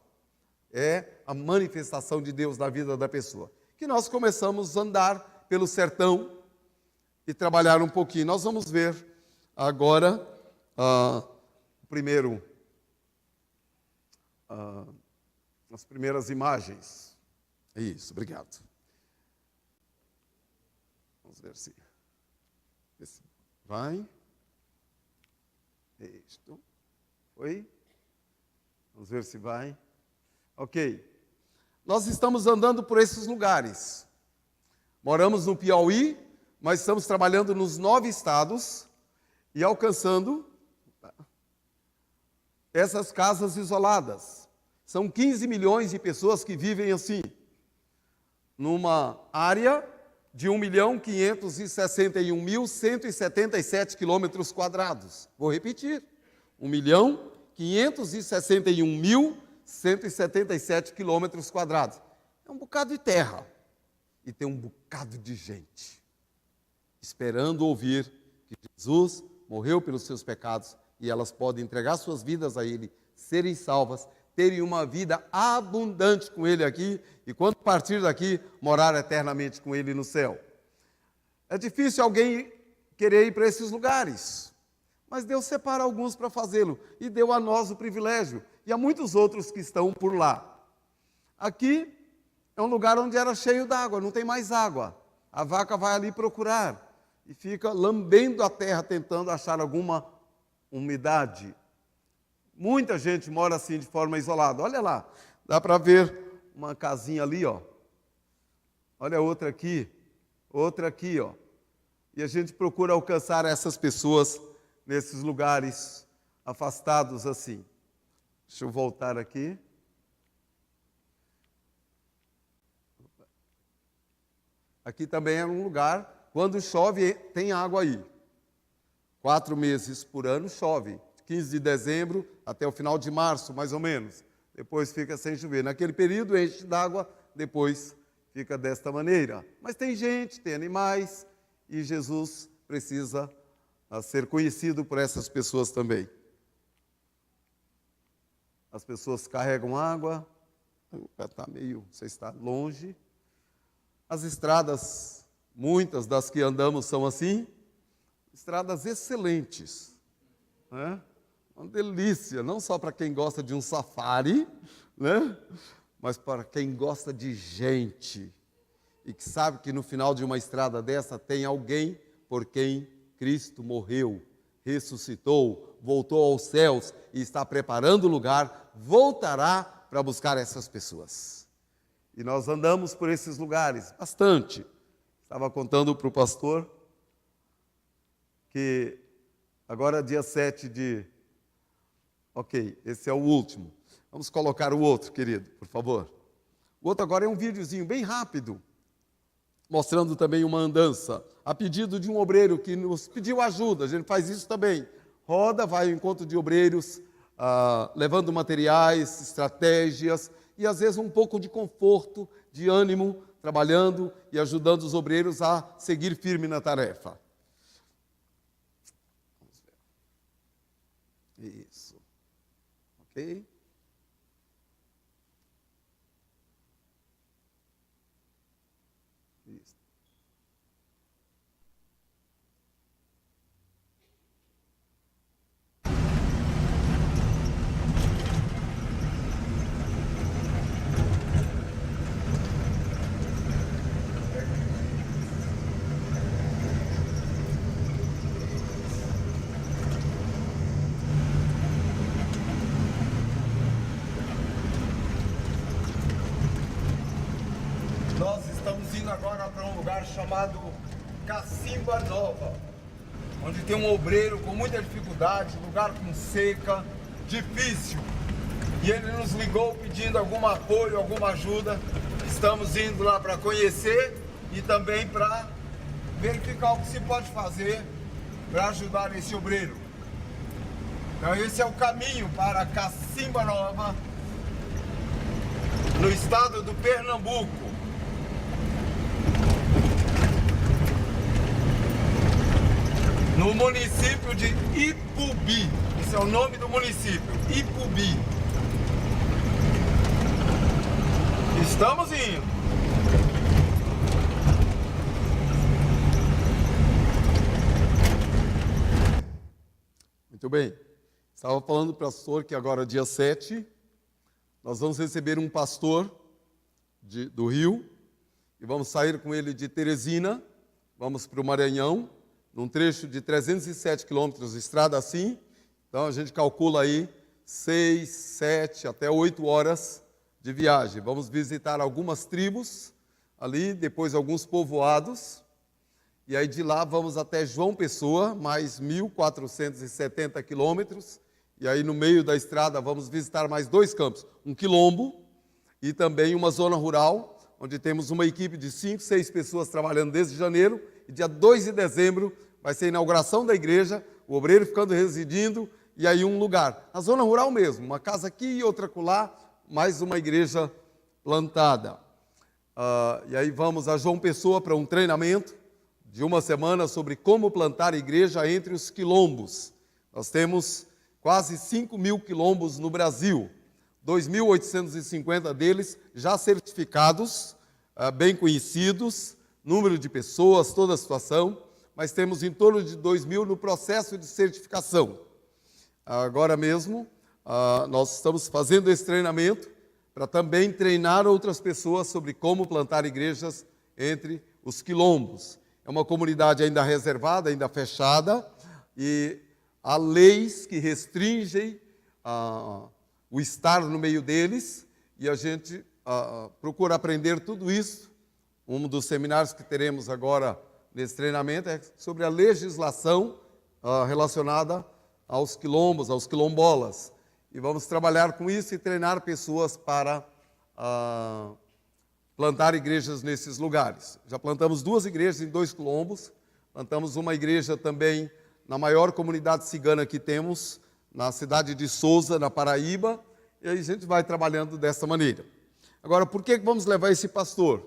é a manifestação de Deus na vida da pessoa. Que nós começamos a andar pelo sertão e trabalhar um pouquinho. Nós vamos ver agora as primeiras imagens. Isso, obrigado. Vamos ver se vai. Isto. Foi? Vamos ver se vai. Ok. Nós estamos andando por esses lugares. Moramos no Piauí, mas estamos trabalhando nos 9 estados e alcançando essas casas isoladas. São 15 milhões de pessoas que vivem assim, numa área de 1.561.177 quilômetros quadrados. Vou repetir, 1.561.177 quilômetros quadrados. É um bocado de terra e tem um bocado de gente esperando ouvir que Jesus morreu pelos seus pecados e elas podem entregar suas vidas a Ele, serem salvas, terem uma vida abundante com Ele aqui e quando partir daqui, morar eternamente com Ele no céu. É difícil alguém querer ir para esses lugares, mas Deus separa alguns para fazê-lo e deu a nós o privilégio e a muitos outros que estão por lá. Aqui é um lugar onde era cheio d'água, não tem mais água. A vaca vai ali procurar e fica lambendo a terra, tentando achar alguma umidade. Muita gente mora assim de forma isolada. Olha lá, dá para ver uma casinha ali, ó. Olha outra aqui, ó. E a gente procura alcançar essas pessoas nesses lugares afastados assim. Deixa eu voltar aqui. Aqui também é um lugar, quando chove, tem água aí. 4 meses por ano chove. 15 de dezembro até o final de março, mais ou menos. Depois fica sem chover. Naquele período enche d'água, depois fica desta maneira. Mas tem gente, tem animais, e Jesus precisa ser conhecido por essas pessoas também. As pessoas carregam água, está meio, você está longe. As estradas, muitas das que andamos são assim, estradas excelentes, né? Uma delícia, não só para quem gosta de um safari, né? Mas para quem gosta de gente e que sabe que no final de uma estrada dessa tem alguém por quem Cristo morreu, ressuscitou, voltou aos céus e está preparando o lugar, voltará para buscar essas pessoas. E nós andamos por esses lugares bastante. Estava contando para o pastor que agora dia 7 de... Ok, esse é o último. Vamos colocar o outro, querido, por favor. O outro agora é um videozinho bem rápido, mostrando também uma andança, a pedido de um obreiro que nos pediu ajuda. A gente faz isso também. Roda, vai ao encontro de obreiros, levando materiais, estratégias e às vezes um pouco de conforto, de ânimo, trabalhando e ajudando os obreiros a seguir firme na tarefa. Vamos ver. Isso. Ok? Isso. Agora para um lugar chamado Cacimba Nova, onde tem um obreiro com muita dificuldade, lugar com seca, difícil. E ele nos ligou pedindo algum apoio, alguma ajuda. Estamos indo lá para conhecer e também para verificar o que se pode fazer para ajudar esse obreiro. Então esse é o caminho para Cacimba Nova, no estado do Pernambuco. No município de Ipubi. Esse é o nome do município, Ipubi. Estamos indo. Muito bem. Estava falando para o pastor que agora, dia 7, nós vamos receber um pastor do Rio e vamos sair com ele de Teresina, vamos para o Maranhão, num trecho de 307 quilômetros de estrada assim. Então a gente calcula aí 6, 7, até 8 horas de viagem. Vamos visitar algumas tribos ali, depois alguns povoados. e aí de lá vamos até João Pessoa, mais 1.470 quilômetros, e aí no meio da estrada vamos visitar mais 2 campos, um quilombo e também uma zona rural, onde temos uma equipe de 5, 6 pessoas trabalhando desde janeiro, e dia 2 de dezembro vai ser a inauguração da igreja, o obreiro ficando residindo, e aí um lugar, na zona rural mesmo, uma casa aqui e outra acolá, mais uma igreja plantada. E aí vamos a João Pessoa para um treinamento de uma semana sobre como plantar igreja entre os quilombos. Nós temos quase 5.000 quilombos no Brasil, 2.850 deles já certificados, bem conhecidos, número de pessoas, toda a situação, mas temos em torno de 2.000 no processo de certificação. Agora mesmo, nós estamos fazendo esse treinamento para também treinar outras pessoas sobre como plantar igrejas entre os quilombos. É uma comunidade ainda reservada, ainda fechada, e há leis que restringem o estar no meio deles, e a gente procura aprender tudo isso. Um dos seminários que teremos agora nesse treinamento é sobre a legislação relacionada aos quilombos, aos quilombolas. E vamos trabalhar com isso e treinar pessoas para plantar igrejas nesses lugares. Já plantamos 2 igrejas em 2 quilombos, plantamos uma igreja também na maior comunidade cigana que temos, na cidade de Souza, na Paraíba, e aí a gente vai trabalhando dessa maneira. Agora, por que vamos levar esse pastor?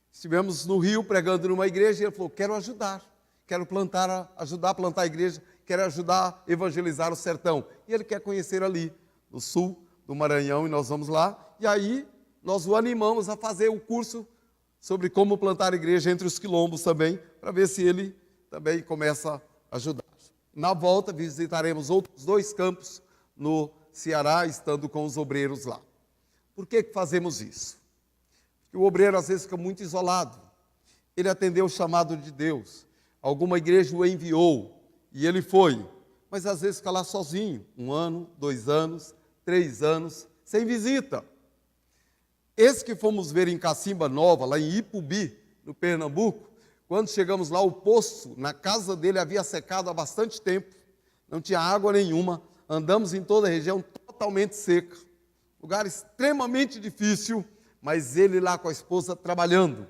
Estivemos no Rio pregando numa igreja e ele falou, quero ajudar, quero ajudar a plantar a igreja, quero ajudar a evangelizar o sertão. E ele quer conhecer ali, no sul do Maranhão, e nós vamos lá, e aí nós o animamos a fazer o curso sobre como plantar igreja entre os quilombos também, para ver se ele também começa a ajudar. Na volta, visitaremos outros 2 campos no Ceará, estando com os obreiros lá. Por que fazemos isso? Porque o obreiro às vezes fica muito isolado. Ele atendeu o chamado de Deus. Alguma igreja o enviou e ele foi. Mas às vezes fica lá sozinho, 1 ano, 2 anos, 3 anos, sem visita. Esse que fomos ver em Cacimba Nova, lá em Ipubi, no Pernambuco, quando chegamos lá, o poço na casa dele havia secado há bastante tempo, não tinha água nenhuma, andamos em toda a região totalmente seca, lugar extremamente difícil, mas ele lá com a esposa trabalhando,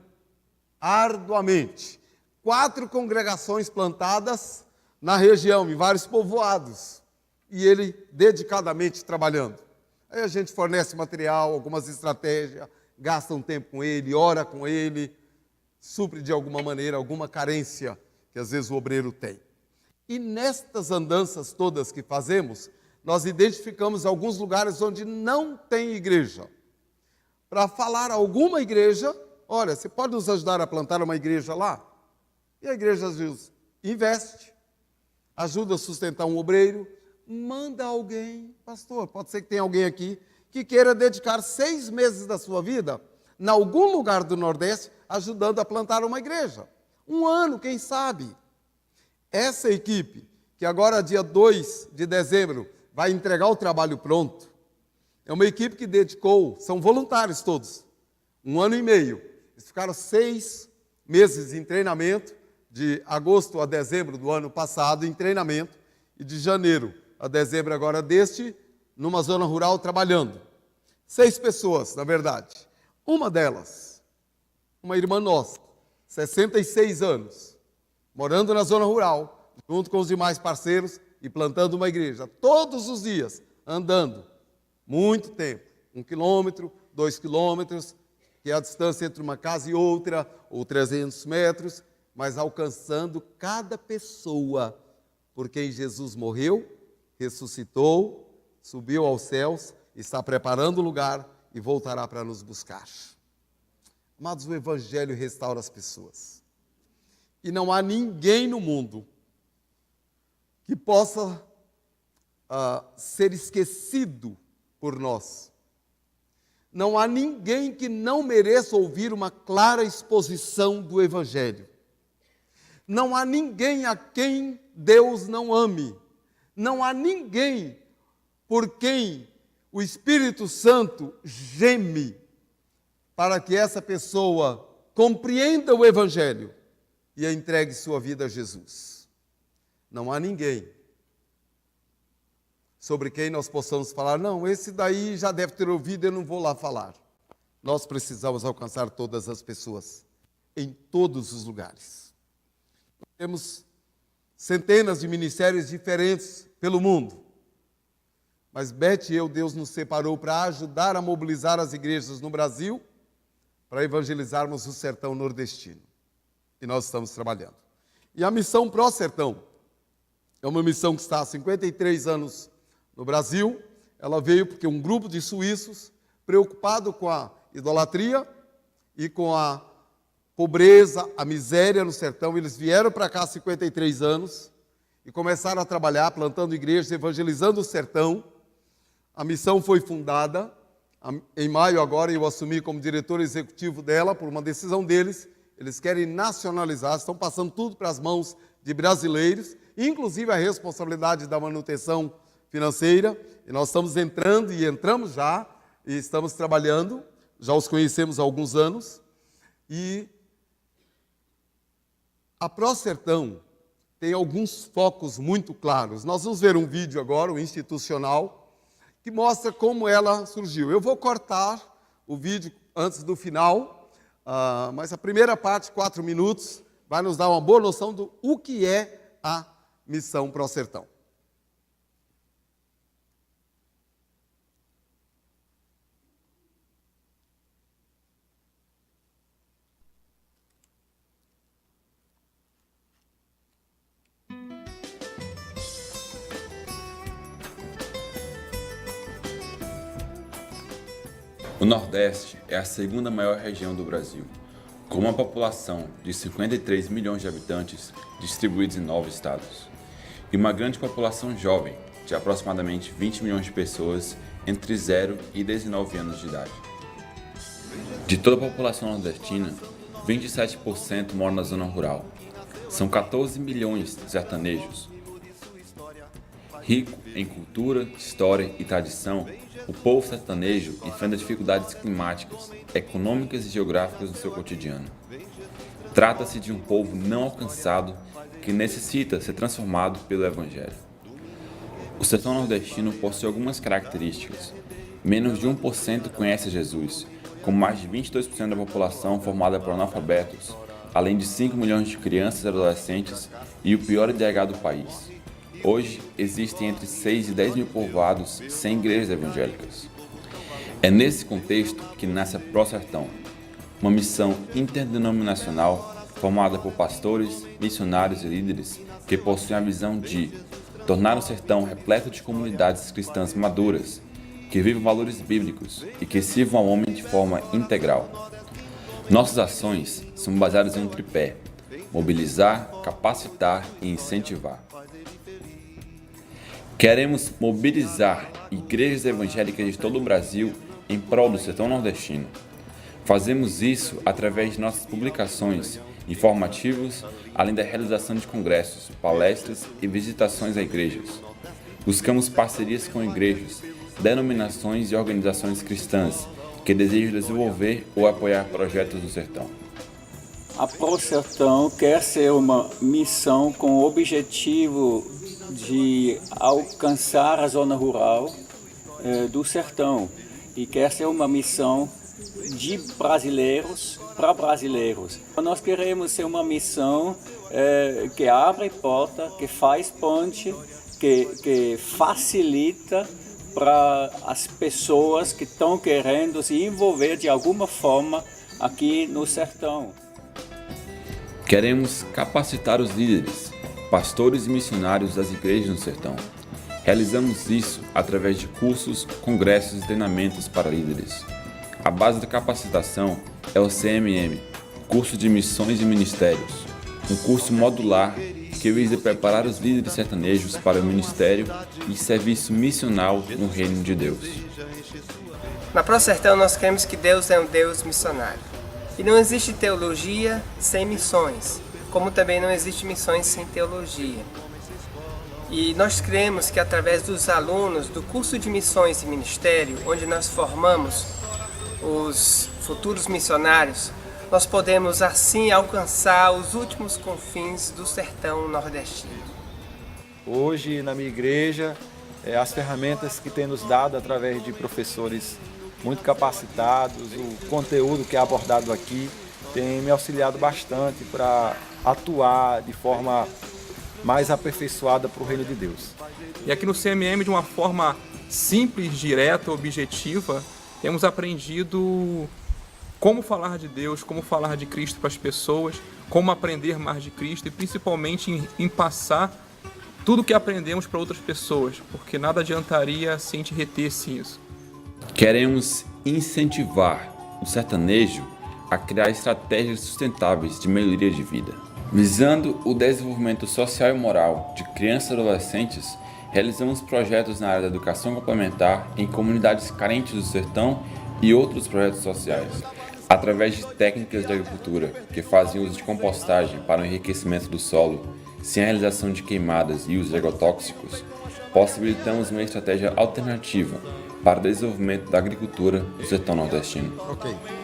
arduamente. 4 congregações plantadas na região, em vários povoados, e ele dedicadamente trabalhando. Aí a gente fornece material, algumas estratégias, gasta um tempo com ele, ora com ele, supre de alguma maneira alguma carência que às vezes o obreiro tem. E nestas andanças todas que fazemos, nós identificamos alguns lugares onde não tem igreja. Para falar a alguma igreja, olha, você pode nos ajudar a plantar uma igreja lá? E a igreja às vezes investe, ajuda a sustentar um obreiro, manda alguém, pastor, pode ser que tenha alguém aqui que queira dedicar 6 meses da sua vida em algum lugar do Nordeste, ajudando a plantar uma igreja. 1 ano, quem sabe. Essa equipe, que agora dia 2 de dezembro vai entregar o trabalho pronto, é uma equipe que dedicou, são voluntários todos, 1 ano e meio. Eles ficaram 6 meses em treinamento, de agosto a dezembro do ano passado em treinamento, e de janeiro a dezembro agora deste, numa zona rural trabalhando. 6 pessoas, na verdade. Uma delas, uma irmã nossa, 66 anos, morando na zona rural, junto com os demais parceiros e plantando uma igreja, todos os dias, andando, muito tempo, 1 quilômetro, 2 quilômetros, que é a distância entre uma casa e outra, ou 300 metros, mas alcançando cada pessoa, por quem Jesus morreu, ressuscitou, subiu aos céus, está preparando o lugar e voltará para nos buscar. Amados, o Evangelho restaura as pessoas. E não há ninguém no mundo que possa ser esquecido por nós. Não há ninguém que não mereça ouvir uma clara exposição do Evangelho. Não há ninguém a quem Deus não ame. Não há ninguém por quem o Espírito Santo geme para que essa pessoa compreenda o Evangelho e entregue sua vida a Jesus. Não há ninguém sobre quem nós possamos falar, não, esse daí já deve ter ouvido, eu não vou lá falar. Nós precisamos alcançar todas as pessoas, em todos os lugares. Temos centenas de ministérios diferentes pelo mundo, mas Beth e eu, Deus nos separou para ajudar a mobilizar as igrejas no Brasil, para evangelizarmos o sertão nordestino. E nós estamos trabalhando. E a missão Pro Sertão é uma missão que está há 53 anos no Brasil. Ela veio porque um grupo de suíços, preocupado com a idolatria e com a pobreza, a miséria no sertão, eles vieram para cá há 53 anos e começaram a trabalhar, plantando igrejas, evangelizando o sertão. A missão foi fundada em maio agora, eu assumi como diretor executivo dela, por uma decisão deles. Eles querem nacionalizar, estão passando tudo para as mãos de brasileiros, inclusive a responsabilidade da manutenção financeira. E nós estamos entrando e entramos já, e estamos trabalhando, já os conhecemos há alguns anos. E a Pro Sertão tem alguns focos muito claros. Nós vamos ver um vídeo agora, o institucional, que mostra como ela surgiu. Eu vou cortar o vídeo antes do final, mas a primeira parte, 4 minutos, vai nos dar uma boa noção do que é a missão Pro Sertão. O Nordeste é a segunda maior região do Brasil, com uma população de 53 milhões de habitantes distribuídos em 9 estados, e uma grande população jovem, de aproximadamente 20 milhões de pessoas entre 0 e 19 anos de idade. De toda a população nordestina, 27% mora na zona rural. São 14 milhões de sertanejos. Rico em cultura, história e tradição, o povo sertanejo enfrenta dificuldades climáticas, econômicas e geográficas no seu cotidiano. Trata-se de um povo não alcançado que necessita ser transformado pelo Evangelho. O sertão nordestino possui algumas características. Menos de 1% conhece Jesus, com mais de 22% da população formada por analfabetos, além de 5 milhões de crianças e adolescentes e o pior IDH do país. Hoje, existem entre 6 e 10 mil povoados sem igrejas evangélicas. É nesse contexto que nasce a Pro Sertão, uma missão interdenominacional formada por pastores, missionários e líderes que possuem a visão de tornar o sertão repleto de comunidades cristãs maduras, que vivam valores bíblicos e que sirvam ao homem de forma integral. Nossas ações são baseadas em um tripé: mobilizar, capacitar e incentivar. Queremos mobilizar igrejas evangélicas de todo o Brasil em prol do sertão nordestino. Fazemos isso através de nossas publicações, informativos, além da realização de congressos, palestras e visitações a igrejas. Buscamos parcerias com igrejas, denominações e organizações cristãs que desejam desenvolver ou apoiar projetos do sertão. A Pro Sertão quer ser uma missão com o objetivo de alcançar a zona rural do sertão e quer ser uma missão de brasileiros para brasileiros. Nós queremos ser uma missão que abre porta, que faz ponte, que facilita para as pessoas que estão querendo se envolver de alguma forma aqui no sertão. Queremos capacitar os líderes, pastores e missionários das igrejas no sertão. Realizamos isso através de cursos, congressos e treinamentos para líderes. A base da capacitação é o CMM, Curso de Missões e Ministérios, um curso modular que visa preparar os líderes sertanejos para o ministério e serviço missional no Reino de Deus. Na Pro Sertão nós cremos que Deus é um Deus missionário. E não existe teologia sem missões, como também não existe missões sem teologia. E nós cremos que através dos alunos do curso de Missões e Ministério, onde nós formamos os futuros missionários, nós podemos assim alcançar os últimos confins do sertão nordestino. Hoje, na minha igreja, as ferramentas que tem nos dado através de professores muito capacitados, o conteúdo que é abordado aqui tem me auxiliado bastante para atuar de forma mais aperfeiçoada para o reino de Deus. E aqui no CMM, de uma forma simples, direta, objetiva, temos aprendido como falar de Deus, como falar de Cristo para as pessoas, como aprender mais de Cristo e principalmente em passar tudo o que aprendemos para outras pessoas, porque nada adiantaria se a gente retesse isso. Queremos incentivar o sertanejo a criar estratégias sustentáveis de melhoria de vida. Visando o desenvolvimento social e moral de crianças e adolescentes, realizamos projetos na área da educação complementar em comunidades carentes do sertão e outros projetos sociais, através de técnicas de agricultura que fazem uso de compostagem para o enriquecimento do solo, sem a realização de queimadas e uso de agrotóxicos. Possibilitamos uma estratégia alternativa para o desenvolvimento da agricultura do sertão nordestino,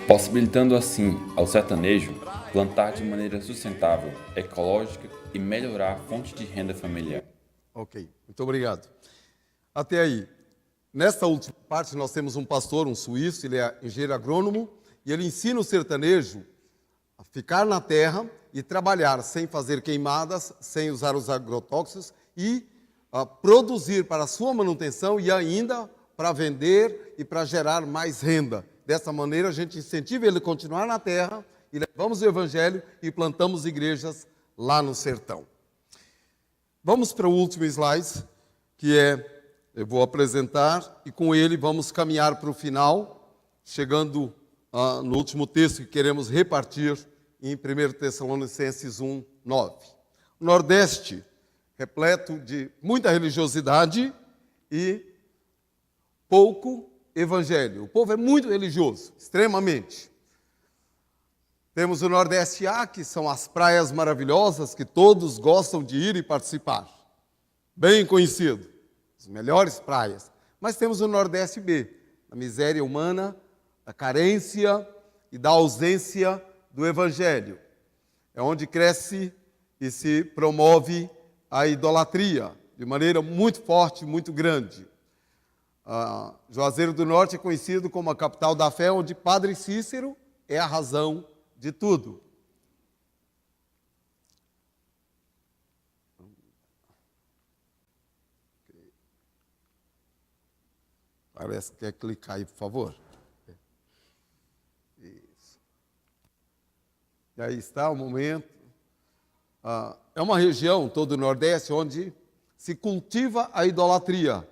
possibilitando assim ao sertanejo plantar de maneira sustentável, ecológica e melhorar a fonte de renda familiar. Ok, muito obrigado. Até aí. Nesta última parte nós temos um pastor, um suíço, ele é engenheiro agrônomo, e ele ensina o sertanejo a ficar na terra e trabalhar sem fazer queimadas, sem usar os agrotóxicos e produzir para a sua manutenção e ainda para vender e para gerar mais renda. Dessa maneira a gente incentiva ele a continuar na terra e levamos o evangelho e plantamos igrejas lá no sertão. Vamos para o último slide, que eu vou apresentar e com ele vamos caminhar para o final, chegando no último texto que queremos repartir em 1 Tessalonicenses 1, 9. O Nordeste, repleto de muita religiosidade e pouco evangelho. O povo é muito religioso, extremamente. Temos o Nordeste A, que são as praias maravilhosas que todos gostam de ir e participar. Bem conhecido, as melhores praias. Mas temos o Nordeste B, a miséria humana, da carência e da ausência do Evangelho. É onde cresce e se promove a idolatria, de maneira muito forte, muito grande. Juazeiro do Norte é conhecido como a capital da fé, onde Padre Cícero é a razão de tudo. Parece que quer clicar aí, por favor. Isso. E aí está o momento. É uma região, todo o Nordeste, onde se cultiva a idolatria,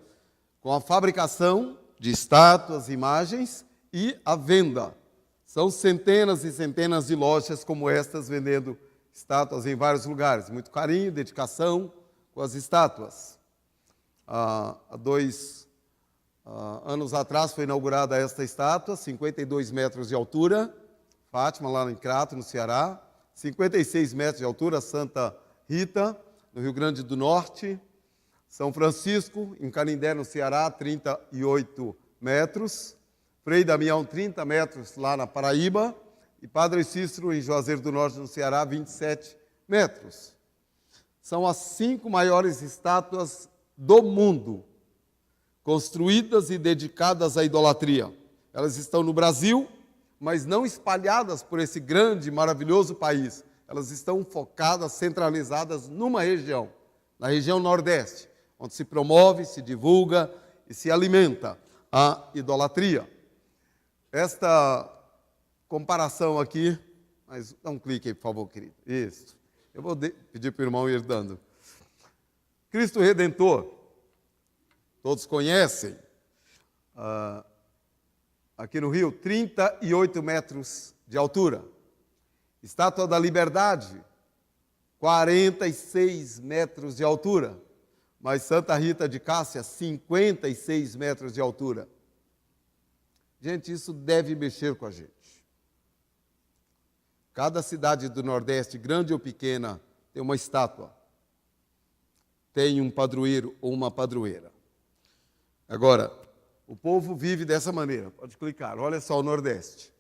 com a fabricação de estátuas, imagens e a venda. São centenas e centenas de lojas como estas vendendo estátuas em vários lugares. Muito carinho, dedicação com as estátuas. Há 2 anos atrás foi inaugurada esta estátua, 52 metros de altura, Fátima, lá em Crato, no Ceará. 56 metros de altura, Santa Rita, no Rio Grande do Norte. São Francisco, em Canindé, no Ceará, 38 metros. Frei Damião, 30 metros, lá na Paraíba. E Padre Cícero, em Juazeiro do Norte, no Ceará, 27 metros. São as 5 maiores estátuas do mundo, construídas e dedicadas à idolatria. Elas estão no Brasil, mas não espalhadas por esse grande, maravilhoso país. Elas estão focadas, centralizadas numa região, na região Nordeste, onde se promove, se divulga e se alimenta a idolatria. Esta comparação aqui, mas dá um clique aí, por favor, querido. Isso. Eu vou pedir para o irmão ir dando. Cristo Redentor, todos conhecem, aqui no Rio, 38 metros de altura. Estátua da Liberdade, 46 metros de altura. Mas Santa Rita de Cássia, 56 metros de altura. Gente, isso deve mexer com a gente. Cada cidade do Nordeste, grande ou pequena, tem uma estátua. Tem um padroeiro ou uma padroeira. Agora, o povo vive dessa maneira. Pode clicar. Olha só o Nordeste.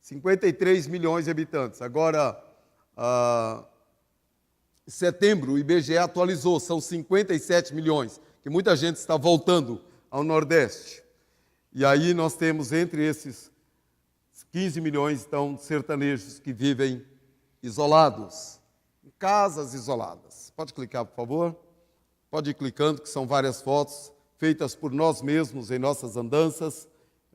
53 milhões de habitantes. Agora, em setembro, o IBGE atualizou, são 57 milhões, que muita gente está voltando ao Nordeste. E aí nós temos entre esses 15 milhões, então, sertanejos que vivem isolados, em casas isoladas. Pode clicar, por favor? Pode ir clicando, que são várias fotos feitas por nós mesmos em nossas andanças,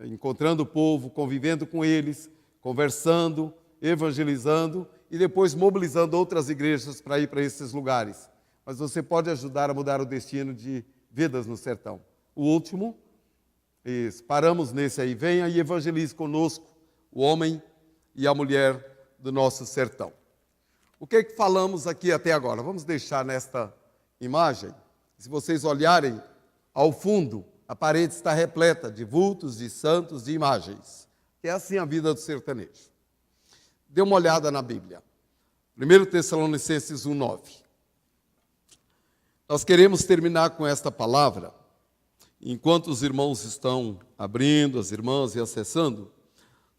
encontrando o povo, convivendo com eles, conversando, evangelizando e depois mobilizando outras igrejas para ir para esses lugares. Mas você pode ajudar a mudar o destino de vidas no sertão. O último, paramos nesse aí, venha e evangelize conosco o homem e a mulher do nosso sertão. O que é que falamos aqui até agora? Vamos deixar nesta imagem. Se vocês olharem ao fundo, a parede está repleta de vultos, de santos, de imagens. É assim a vida do sertanejo. Dê uma olhada na Bíblia. 1 Tessalonicenses 1:9. Nós queremos terminar com esta palavra. Enquanto os irmãos estão abrindo, as irmãs e acessando,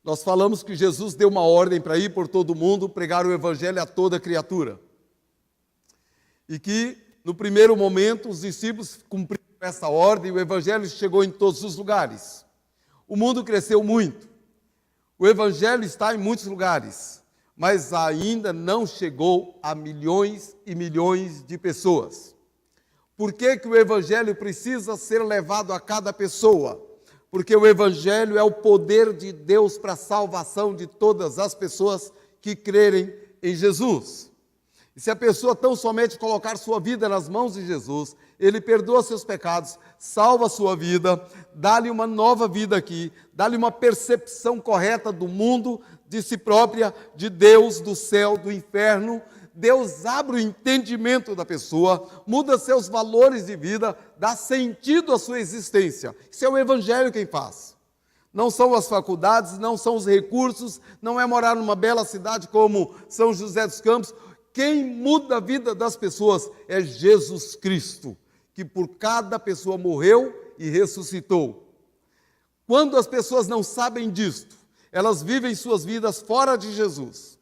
nós falamos que Jesus deu uma ordem para ir por todo mundo pregar o evangelho a toda criatura. E que, no primeiro momento, os discípulos cumpriram essa ordem e o evangelho chegou em todos os lugares. O mundo cresceu muito. O evangelho está em muitos lugares, mas ainda não chegou a milhões e milhões de pessoas. Por que que o evangelho precisa ser levado a cada pessoa? Porque o evangelho é o poder de Deus para a salvação de todas as pessoas que crerem em Jesus. E se a pessoa tão somente colocar sua vida nas mãos de Jesus, Ele perdoa seus pecados, salva a sua vida, dá-lhe uma nova vida aqui, dá-lhe uma percepção correta do mundo, de si própria, de Deus, do céu, do inferno. Deus abre o entendimento da pessoa, muda seus valores de vida, dá sentido à sua existência. Isso é o evangelho quem faz. Não são as faculdades, não são os recursos, não é morar numa bela cidade como São José dos Campos. Quem muda a vida das pessoas é Jesus Cristo, que por cada pessoa morreu e ressuscitou. Quando as pessoas não sabem disto, elas vivem suas vidas fora de Jesus.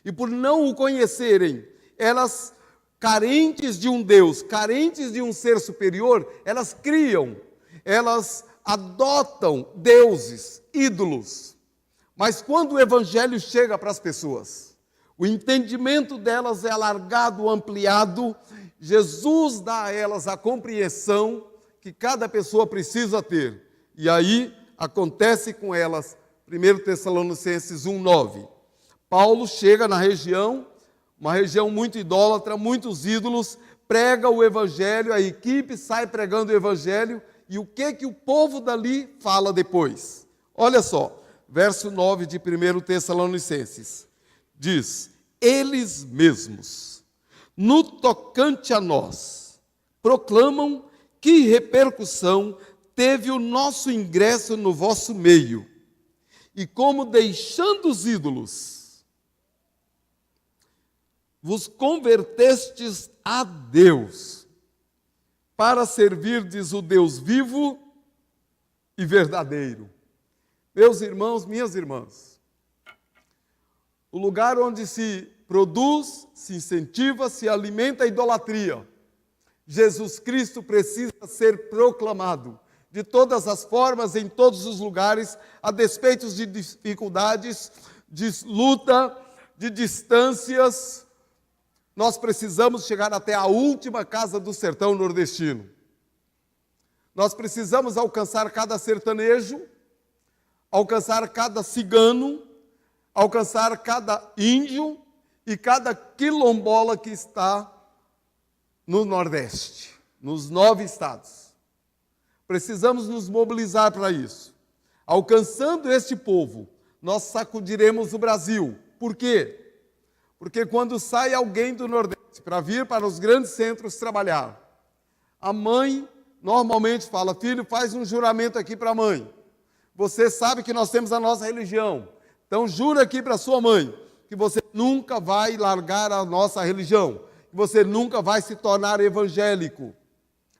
E por não o conhecerem, elas, carentes de um Deus, carentes de um ser superior, elas criam, elas adotam deuses, ídolos. Mas quando o evangelho chega para as pessoas, o entendimento delas é alargado, ampliado, Jesus dá a elas a compreensão que cada pessoa precisa ter. E aí acontece com elas, 1 Tessalonicenses 1:9. Paulo chega na região, uma região muito idólatra, muitos ídolos, prega o evangelho, a equipe sai pregando o evangelho, e o que o povo dali fala depois? Olha só, verso 9 de 1 Tessalonicenses, diz: eles mesmos, no tocante a nós, proclamam que repercussão teve o nosso ingresso no vosso meio, e como deixando os ídolos, vos convertestes a Deus, para servirdes o Deus vivo e verdadeiro. Meus irmãos, minhas irmãs, o lugar onde se produz, se incentiva, se alimenta a idolatria, Jesus Cristo precisa ser proclamado de todas as formas, em todos os lugares, a despeito de dificuldades, de luta, de distâncias. Nós precisamos chegar até a última casa do sertão nordestino. Nós precisamos alcançar cada sertanejo, alcançar cada cigano, alcançar cada índio e cada quilombola que está no Nordeste, nos 9 estados. Precisamos nos mobilizar para isso. Alcançando este povo, nós sacudiremos o Brasil. Por quê? Porque quando sai alguém do Nordeste para vir para os grandes centros trabalhar, a mãe normalmente fala: filho, faz um juramento aqui para a mãe. Você sabe que nós temos a nossa religião, então jura aqui para sua mãe que você nunca vai largar a nossa religião, que você nunca vai se tornar evangélico.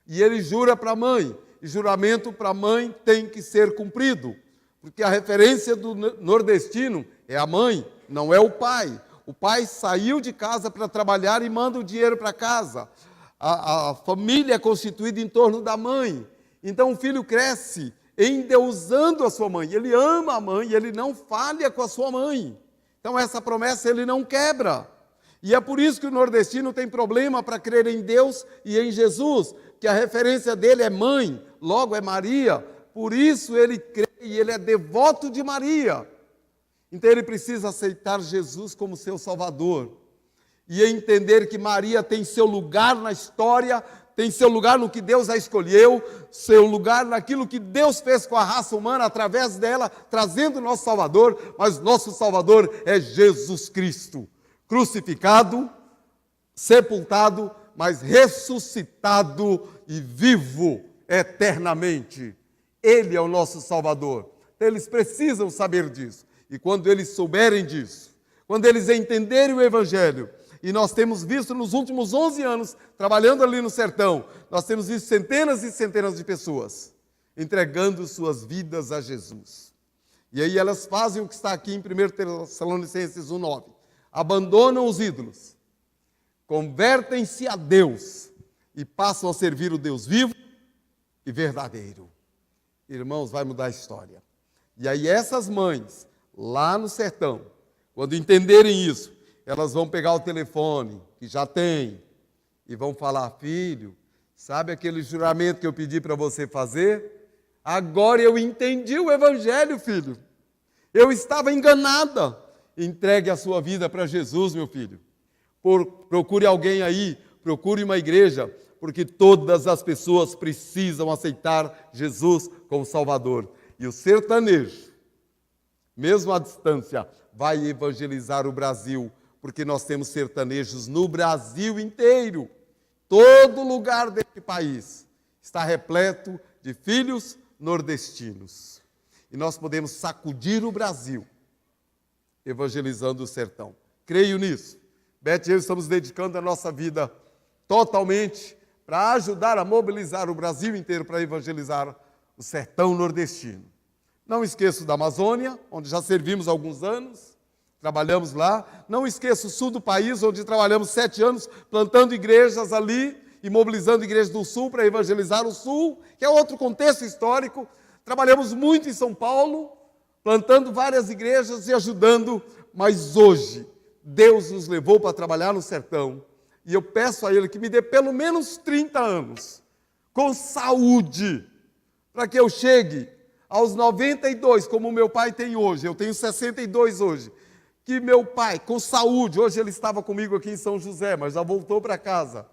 E ele jura para a mãe, e juramento para a mãe tem que ser cumprido, porque a referência do nordestino é a mãe, não é o pai. O pai saiu de casa para trabalhar e manda o dinheiro para casa. A família é constituída em torno da mãe. Então o filho cresce endeusando a sua mãe. Ele ama a mãe, ele não falha com a sua mãe. Então essa promessa ele não quebra. E é por isso que o nordestino tem problema para crer em Deus e em Jesus, que a referência dele é mãe, logo é Maria. Por isso ele crê e ele é devoto de Maria. Então ele precisa aceitar Jesus como seu Salvador. E entender que Maria tem seu lugar na história, tem seu lugar no que Deus a escolheu, seu lugar naquilo que Deus fez com a raça humana através dela, trazendo o nosso Salvador, mas nosso Salvador é Jesus Cristo, crucificado, sepultado, mas ressuscitado e vivo eternamente. Ele é o nosso Salvador. Então, eles precisam saber disso. E quando eles souberem disso, quando eles entenderem o Evangelho, e nós temos visto nos últimos 11 anos, trabalhando ali no sertão, nós temos visto centenas e centenas de pessoas entregando suas vidas a Jesus. E aí elas fazem o que está aqui em 1 Tessalonicenses 1,9. Abandonam os ídolos, convertem-se a Deus e passam a servir o Deus vivo e verdadeiro. Irmãos, vai mudar a história. E aí essas mães, lá no sertão, quando entenderem isso, elas vão pegar o telefone, que já tem, e vão falar: filho, sabe aquele juramento que eu pedi para você fazer? Agora eu entendi o Evangelho, filho. Eu estava enganada. Entregue a sua vida para Jesus, meu filho. Procure alguém aí, procure uma igreja, porque todas as pessoas precisam aceitar Jesus como Salvador. E o sertanejo, mesmo à distância, vai evangelizar o Brasil, porque nós temos sertanejos no Brasil inteiro. Todo lugar deste país está repleto de filhos nordestinos. E nós podemos sacudir o Brasil, evangelizando o sertão. Creio nisso. Beth e eu estamos dedicando a nossa vida totalmente para ajudar a mobilizar o Brasil inteiro para evangelizar o sertão nordestino. Não esqueço da Amazônia, onde já servimos há alguns anos, trabalhamos lá. Não esqueço o sul do país, onde trabalhamos 7 anos, plantando igrejas ali e mobilizando igrejas do sul para evangelizar o sul, que é outro contexto histórico. Trabalhamos muito em São Paulo, plantando várias igrejas e ajudando, mas hoje Deus nos levou para trabalhar no sertão. E eu peço a Ele que me dê pelo menos 30 anos, com saúde, para que eu chegue aos 92, como meu pai tem hoje. Eu tenho 62 hoje. Que meu pai, com saúde, hoje ele estava comigo aqui em São José, mas já voltou para casa.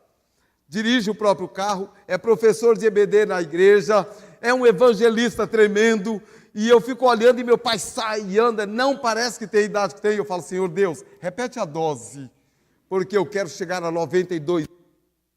Dirige o próprio carro, é professor de EBD na igreja, é um evangelista tremendo, e eu fico olhando e meu pai sai e anda, não parece que tem a idade que tem. Eu falo: Senhor Deus, repete a dose, porque eu quero chegar a 92,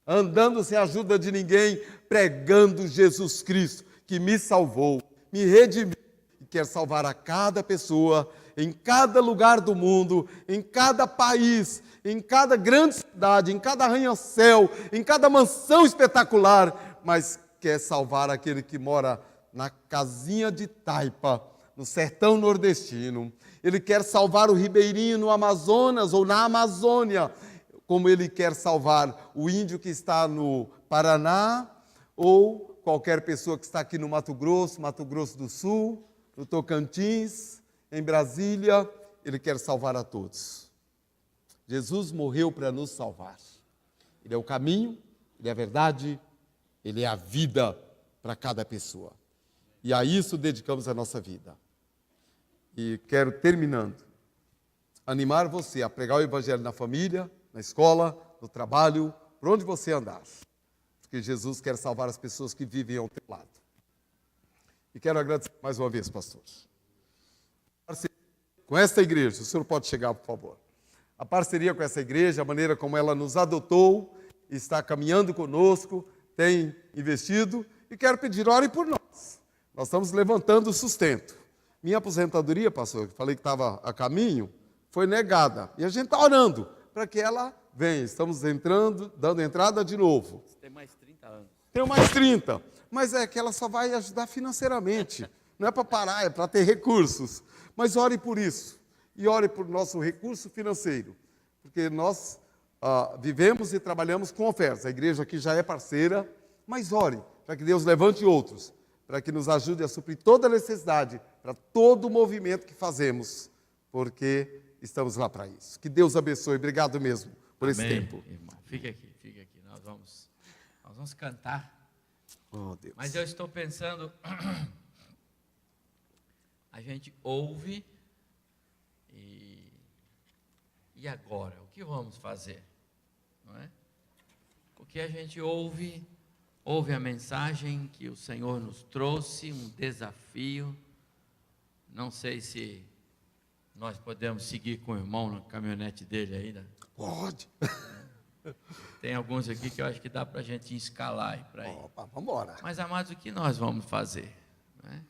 andando sem a ajuda de ninguém, pregando Jesus Cristo, que me salvou, me redimiu, e quer salvar a cada pessoa, em cada lugar do mundo, em cada país, em cada grande cidade, em cada arranha-céu, em cada mansão espetacular, mas quer salvar aquele que mora na casinha de taipa, no sertão nordestino. Ele quer salvar o ribeirinho no Amazonas ou na Amazônia, como ele quer salvar o índio que está no Paraná, ou qualquer pessoa que está aqui no Mato Grosso do Sul, no Tocantins, em Brasília. Ele quer salvar a todos. Jesus morreu para nos salvar. Ele é o caminho, Ele é a verdade, Ele é a vida para cada pessoa. E a isso dedicamos a nossa vida. E quero, terminando, animar você a pregar o Evangelho na família, na escola, no trabalho, por onde você andar. Porque Jesus quer salvar as pessoas que vivem ao teu lado. E quero agradecer mais uma vez, pastor. Com esta igreja, o senhor pode chegar, por favor. A parceria com essa igreja, a maneira como ela nos adotou, está caminhando conosco, tem investido, e quero pedir, ore por nós. Nós estamos levantando o sustento. Minha aposentadoria, pastor, que falei que estava a caminho, foi negada. E a gente está orando para que ela venha. Estamos entrando, dando entrada de novo. Você tem mais 30 anos. Tenho mais 30. Mas é que ela só vai ajudar financeiramente. Não é para parar, é para ter recursos. Mas ore por isso. E ore por nosso recurso financeiro, porque nós vivemos e trabalhamos com ofertas. A igreja aqui já é parceira, mas ore para que Deus levante outros, para que nos ajude a suprir toda a necessidade, para todo o movimento que fazemos, porque estamos lá para isso. Que Deus abençoe. Obrigado mesmo por esse tempo. Irmão, fique aqui. Nós vamos cantar. Oh, Deus. Mas eu estou pensando, a gente ouve e agora? O que vamos fazer? Não é? Porque a gente ouve a mensagem que o Senhor nos trouxe, um desafio. Não sei se nós podemos seguir com o irmão na caminhonete dele ainda. Pode. Tem alguns aqui que eu acho que dá para a gente escalar e para ir. Opa, vamos embora. Mas, amados, o que nós vamos fazer? Né?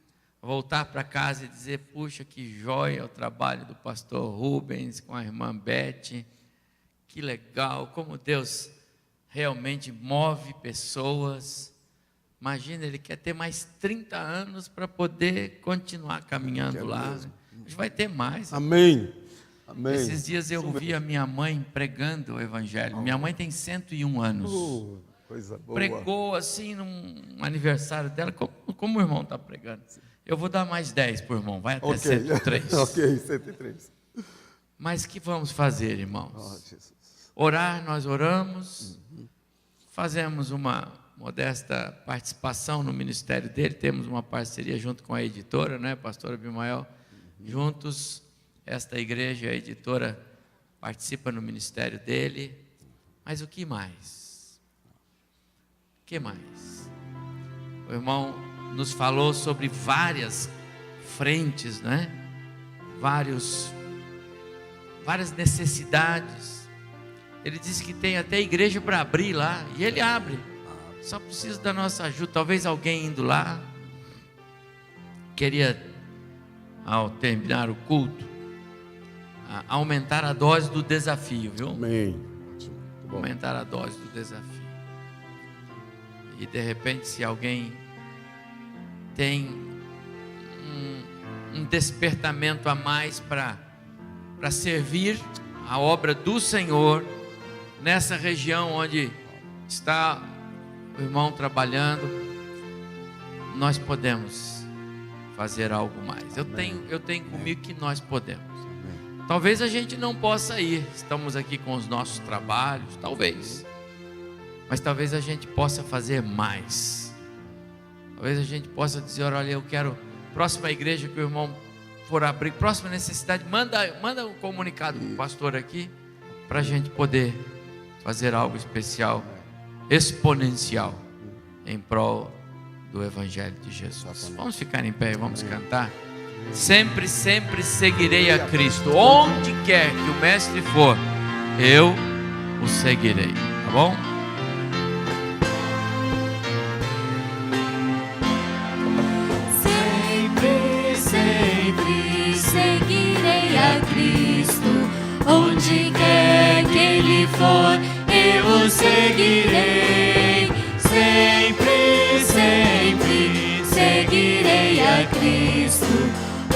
Voltar para casa e dizer, puxa, que joia o trabalho do pastor Rubens com a irmã Beth. Que legal, como Deus realmente move pessoas. Imagina, ele quer ter mais 30 anos para poder continuar caminhando lá. Mesmo. A gente vai ter mais. Amém. Amém. Esses dias eu ouvi a minha mãe pregando o evangelho. Minha mãe tem 101 anos. Coisa boa. Pregou assim num aniversário dela, como o irmão está pregando. Eu vou dar mais 10 para o irmão, vai até 103. Ok, 103. Mas que vamos fazer, irmãos? Oh, Jesus. Orar, nós oramos, fazemos uma modesta participação no ministério dele, temos uma parceria junto com a editora, né, pastor Abimael? Juntos, esta igreja, a editora, participa no ministério dele. Mas o que mais? O que mais? O irmão nos falou sobre várias frentes, né? Várias necessidades. Ele disse que tem até igreja para abrir lá, e ele abre. Só precisa da nossa ajuda. Talvez alguém indo lá queria, ao terminar o culto, aumentar a dose do desafio, viu? Amém. Aumentar a dose do desafio. E de repente, se alguém tem um despertamento a mais para servir a obra do Senhor nessa região onde está o irmão trabalhando, nós podemos fazer algo mais. Eu tenho comigo que nós podemos. Talvez a gente não possa ir, estamos aqui com os nossos trabalhos, talvez. Mas talvez a gente possa fazer mais. Talvez a gente possa dizer, olha, eu quero, próxima igreja que o irmão for abrir, próxima necessidade, manda um comunicado para o pastor aqui, para a gente poder fazer algo especial, exponencial, em prol do Evangelho de Jesus. Vamos ficar em pé e vamos cantar. Sempre, sempre seguirei a Cristo. Onde quer que o Mestre for, eu o seguirei. Tá bom? Sempre, sempre seguirei a Cristo. Onde quer que Ele for, eu o seguirei. Sempre, sempre seguirei a Cristo.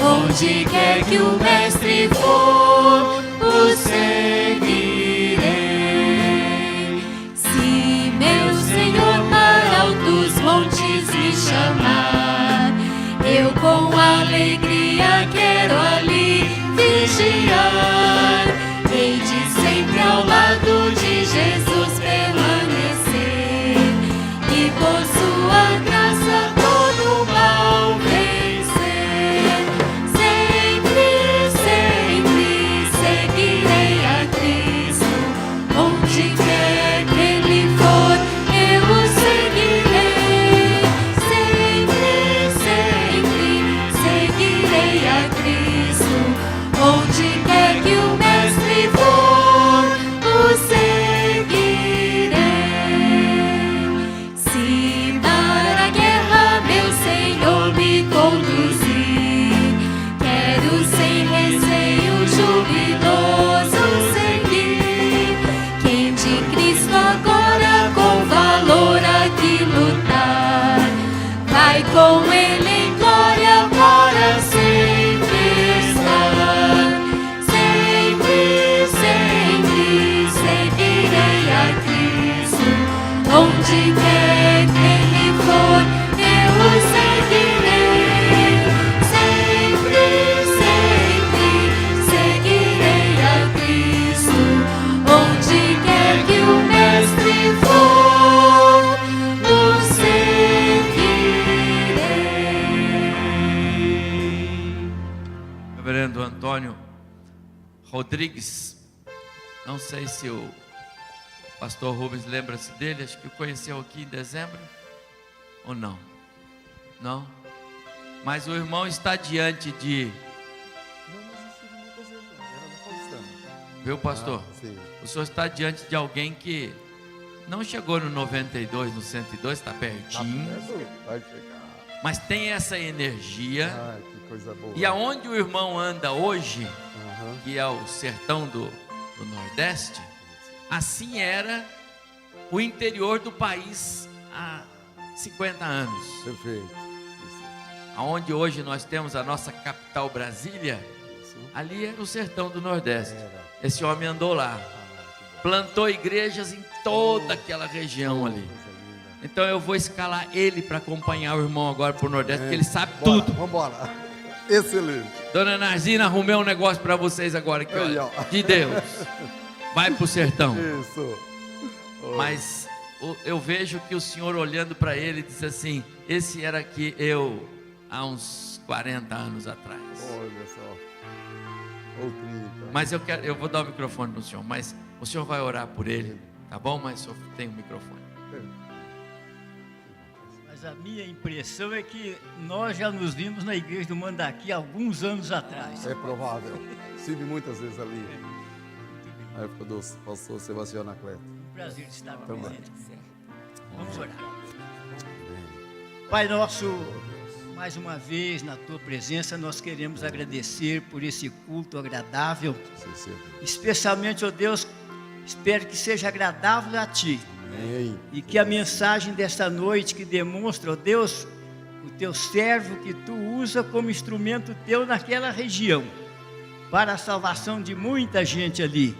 Onde quer que o Mestre for, o seguirei. Se meu Senhor para altos montes me chamar, eu com alegria quero ali vigiar. Hei de sempre ao lado de Jesus permanecer, e por sua graça todo o mal vencer. Sempre, sempre seguirei a Cristo. reverendo Antônio Rodrigues. Não sei se o pastor Rubens lembra-se dele, acho que o conheceu aqui em dezembro, ou não? Não? Mas o irmão está diante de... Viu, pastor? O senhor está diante de alguém que não chegou no 92, no 102, está pertinho. Vai chegar. Mas tem essa energia. Que coisa boa. E aonde o irmão anda hoje, que é o sertão do Nordeste, assim era o interior do país há 50 anos. Perfeito. Aonde hoje nós temos a nossa capital Brasília, ali era o sertão do Nordeste. Esse homem andou lá, plantou igrejas em toda aquela região ali. Então eu vou escalar ele para acompanhar o irmão agora para o Nordeste, porque ele sabe tudo. Vamos embora. Excelente. Dona Narzina, arrumei um negócio para vocês agora aqui, olha, de Deus. Vai para o sertão. Isso. Mas eu vejo que o senhor olhando para ele diz assim: esse era aqui eu há uns 40 anos atrás. Olha só. Mas eu vou dar o microfone para o senhor, mas o senhor vai orar por ele, tá bom? Mas o senhor tem o microfone. Mas a minha impressão é que nós já nos vimos na igreja do Mandaqui alguns anos atrás. É provável. Estive muitas vezes ali. Na época do pastor Sebastião Anacleto. Um prazer de estar também. presente. Vamos orar. Pai nosso, mais uma vez na tua presença nós queremos agradecer por esse culto agradável. Especialmente, ó Deus, espero que seja agradável a ti. Amém. E que a mensagem desta noite que demonstra, ó Deus, o teu servo que tu usa como instrumento teu naquela região, para a salvação de muita gente ali,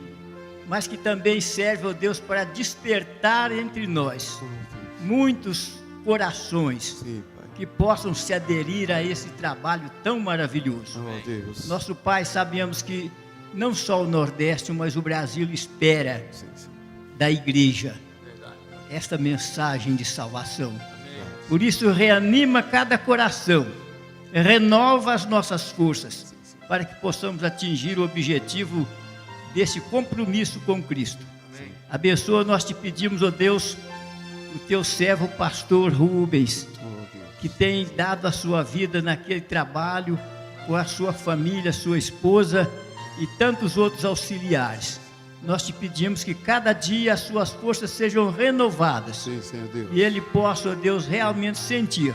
mas que também serve, ó Deus, para despertar entre nós muitos corações que possam se aderir a esse trabalho tão maravilhoso. Nosso Pai, sabemos que não só o Nordeste, mas o Brasil espera da igreja esta mensagem de salvação. Por isso, reanima cada coração, renova as nossas forças, para que possamos atingir o objetivo desse compromisso com Cristo. Abençoa, nós te pedimos, ó Deus, o teu servo pastor Rubens, que tem dado a sua vida naquele trabalho, com a sua família, sua esposa e tantos outros auxiliares. Nós te pedimos que cada dia as suas forças sejam renovadas. Sim, Senhor Deus. E ele possa, ó Deus, realmente sentir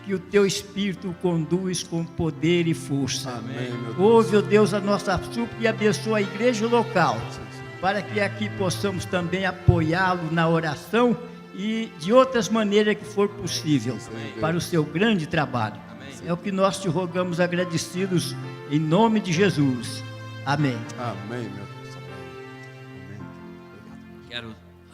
que o teu Espírito o conduz com poder e força. Amém, meu Deus. Ouve, ó Deus, a nossa súplica e abençoa a igreja local, para que aqui possamos também apoiá-lo na oração e de outras maneiras que for possível, para o seu grande trabalho. É o que nós te rogamos agradecidos, em nome de Jesus. Amém. Amém, meu Deus.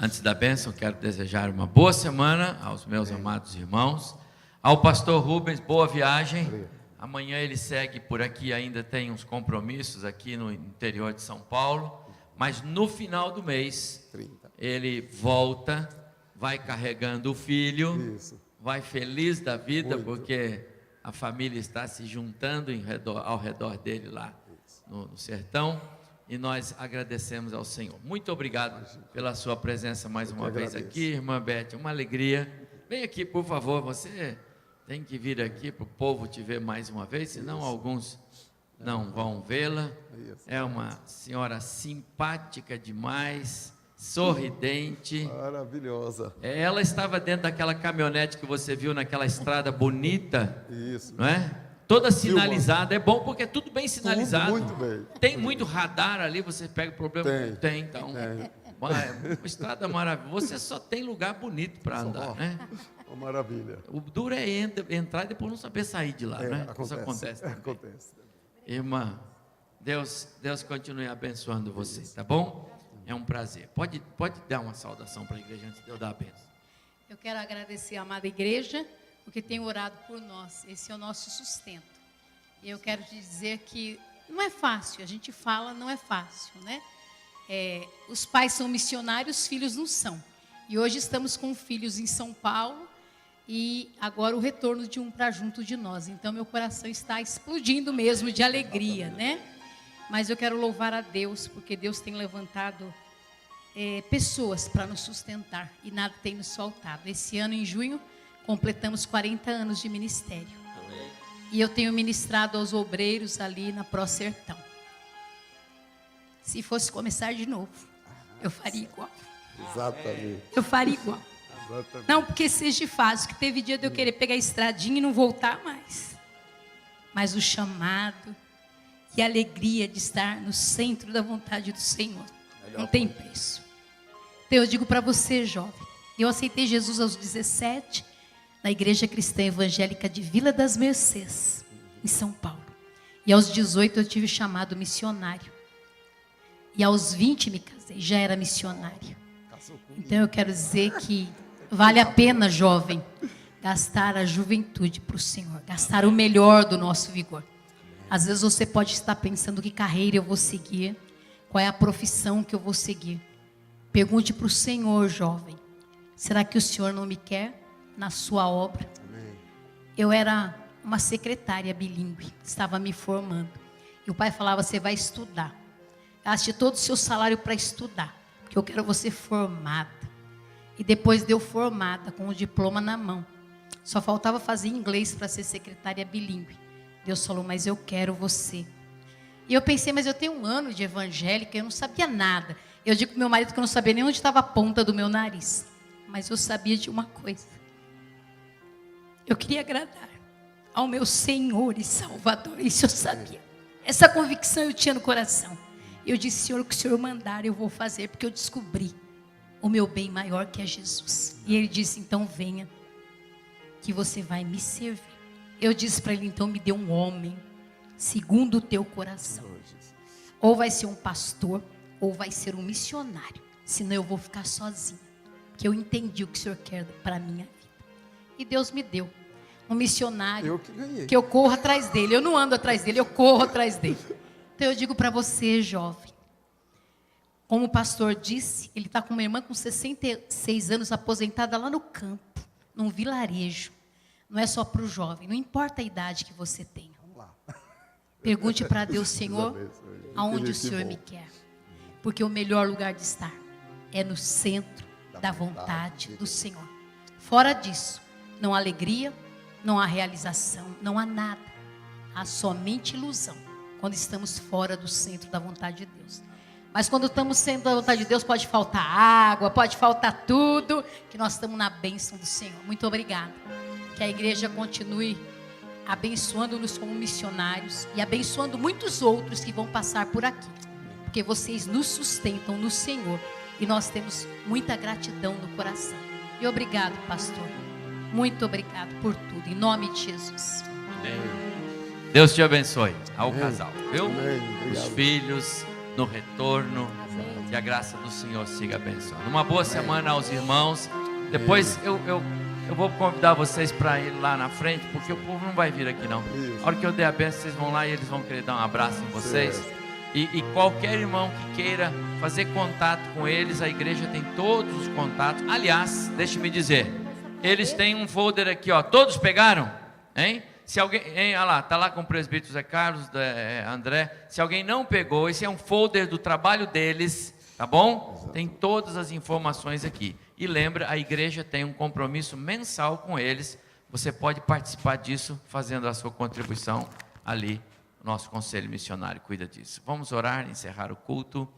Antes da bênção, quero desejar uma boa semana aos meus amados irmãos. Ao pastor Rubens, boa viagem. Amanhã ele segue por aqui, ainda tem uns compromissos aqui no interior de São Paulo. Mas no final do mês, ele volta, vai carregando o filho, vai feliz da vida, porque a família está se juntando ao redor dele lá no sertão. E nós agradecemos ao Senhor. Muito obrigado pela sua presença mais uma vez aqui, irmã Beth. Uma alegria. Vem aqui, por favor. Você tem que vir aqui para o povo te ver mais uma vez, senão alguns não vão vê-la. É uma senhora simpática demais, sorridente. Maravilhosa. Ela estava dentro daquela caminhonete que você viu naquela estrada bonita. Isso. Não é? Toda sinalizada, é bom porque é tudo bem sinalizado. Tudo muito bem. Tem muito radar ali, você pega o problema? Tem, então. Uma estrada maravilhosa. Você só tem lugar bonito para andar, né? Uma maravilha. O duro é entrar e depois não saber sair de lá, né? Acontece, isso acontece. Acontece. Irmã, Deus continue abençoando você, tá bom? É um prazer. Pode dar uma saudação para a igreja antes de eu dar a bênção. Eu quero agradecer a amada igreja, porque tem orado por nós. Esse é o nosso sustento. E eu quero te dizer que não é fácil, a gente fala, não é fácil, né? Os pais são missionários, os filhos não são. E hoje estamos com filhos em São Paulo, e agora o retorno de um para junto de nós. Então meu coração está explodindo mesmo de alegria, né? Mas eu quero louvar a Deus, porque Deus tem levantado pessoas para nos sustentar e nada tem nos faltado. Esse ano, em junho, completamos 40 anos de ministério. Amém. E eu tenho ministrado aos obreiros ali na Pro Sertão. Se fosse começar de novo, eu faria igual. Exatamente. Eu faria igual. Exatamente. Não porque seja fácil, que teve dia de eu querer pegar a estradinha e não voltar mais. Mas o chamado e a alegria de estar no centro da vontade do Senhor não tem preço. Então eu digo para você, jovem, eu aceitei Jesus aos 17, na Igreja Cristã Evangélica de Vila das Mercês, em São Paulo. E aos 18 eu tive chamado missionário. E aos 20 me casei, já era missionário. Então eu quero dizer que vale a pena, jovem, gastar a juventude para o Senhor, gastar o melhor do nosso vigor. Às vezes você pode estar pensando que carreira eu vou seguir, qual é a profissão que eu vou seguir. Pergunte para o Senhor, jovem, será que o Senhor não me quer na sua obra? Amém. Eu era uma secretária bilíngue, estava me formando. E o pai falava, você vai estudar. Gaste todo o seu salário para estudar, porque eu quero você formada. E depois deu formada, com o diploma na mão. Só faltava fazer inglês para ser secretária bilíngue. Deus falou, mas eu quero você. E eu pensei, mas eu tenho um ano de evangélica, eu não sabia nada. Eu digo para meu marido que eu não sabia nem onde estava a ponta do meu nariz. Mas eu sabia de uma coisa. Eu queria agradar ao meu Senhor e Salvador. Isso eu sabia. Essa convicção eu tinha no coração. Eu disse, Senhor, o que o Senhor mandar eu vou fazer, porque eu descobri o meu bem maior que é Jesus. E ele disse, então venha, que você vai me servir. Eu disse para ele, então me dê um homem, segundo o teu coração. Ou vai ser um pastor, ou vai ser um missionário. Senão eu vou ficar sozinha. Porque eu entendi o que o Senhor quer para a minha vida. E Deus me deu um missionário que eu corro atrás dele. Eu não ando atrás dele, eu corro atrás dele. Então eu digo para você, jovem, como o pastor disse, ele está com uma irmã com 66 anos, aposentada lá no campo, num vilarejo. Não é só para o jovem, não importa a idade que você tenha. Pergunte para Deus, Senhor, aonde o Senhor me quer. Porque o melhor lugar de estar é no centro da vontade do Senhor. Fora disso, não há alegria, não há realização, não há nada. Há somente ilusão quando estamos fora do centro da vontade de Deus. Mas quando estamos sendo da vontade de Deus, pode faltar água, pode faltar tudo, que nós estamos na bênção do Senhor. Muito obrigada. Que a igreja continue abençoando-nos como missionários e abençoando muitos outros que vão passar por aqui. Porque vocês nos sustentam no Senhor e nós temos muita gratidão no coração. E obrigado, pastor. Muito obrigado por tudo. Em nome de Jesus. Amém. Deus te abençoe ao casal, viu? Os filhos no retorno. Que a graça do Senhor siga abençoando. Uma boa semana aos irmãos. Depois eu vou convidar vocês para ir lá na frente, porque o povo não vai vir aqui não. A hora que eu der a benção, vocês vão lá e eles vão querer dar um abraço em vocês. E qualquer irmão que queira fazer contato com eles, a igreja tem todos os contatos. Aliás, deixe-me dizer, eles têm um folder aqui, ó. Todos pegaram? Hein? Se alguém, olha lá, está lá com o presbítero Zé Carlos, André. Se alguém não pegou, esse é um folder do trabalho deles, tá bom? Tem todas as informações aqui. E lembra, a igreja tem um compromisso mensal com eles. Você pode participar disso fazendo a sua contribuição ali. O nosso conselho missionário cuida disso. Vamos orar, encerrar o culto.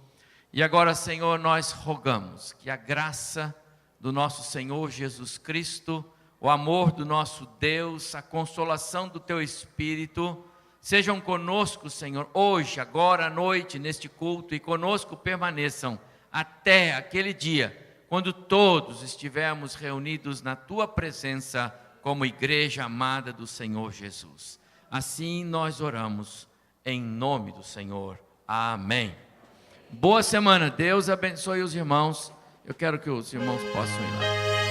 E agora, Senhor, nós rogamos que a graça do nosso Senhor Jesus Cristo, o amor do nosso Deus, a consolação do Teu Espírito, sejam conosco, Senhor, hoje, agora à noite, neste culto, e conosco permaneçam até aquele dia, quando todos estivermos reunidos na Tua presença, como igreja amada do Senhor Jesus. Assim nós oramos, em nome do Senhor. Amém. Boa semana, Deus abençoe os irmãos. Eu quero que os irmãos possam ir lá.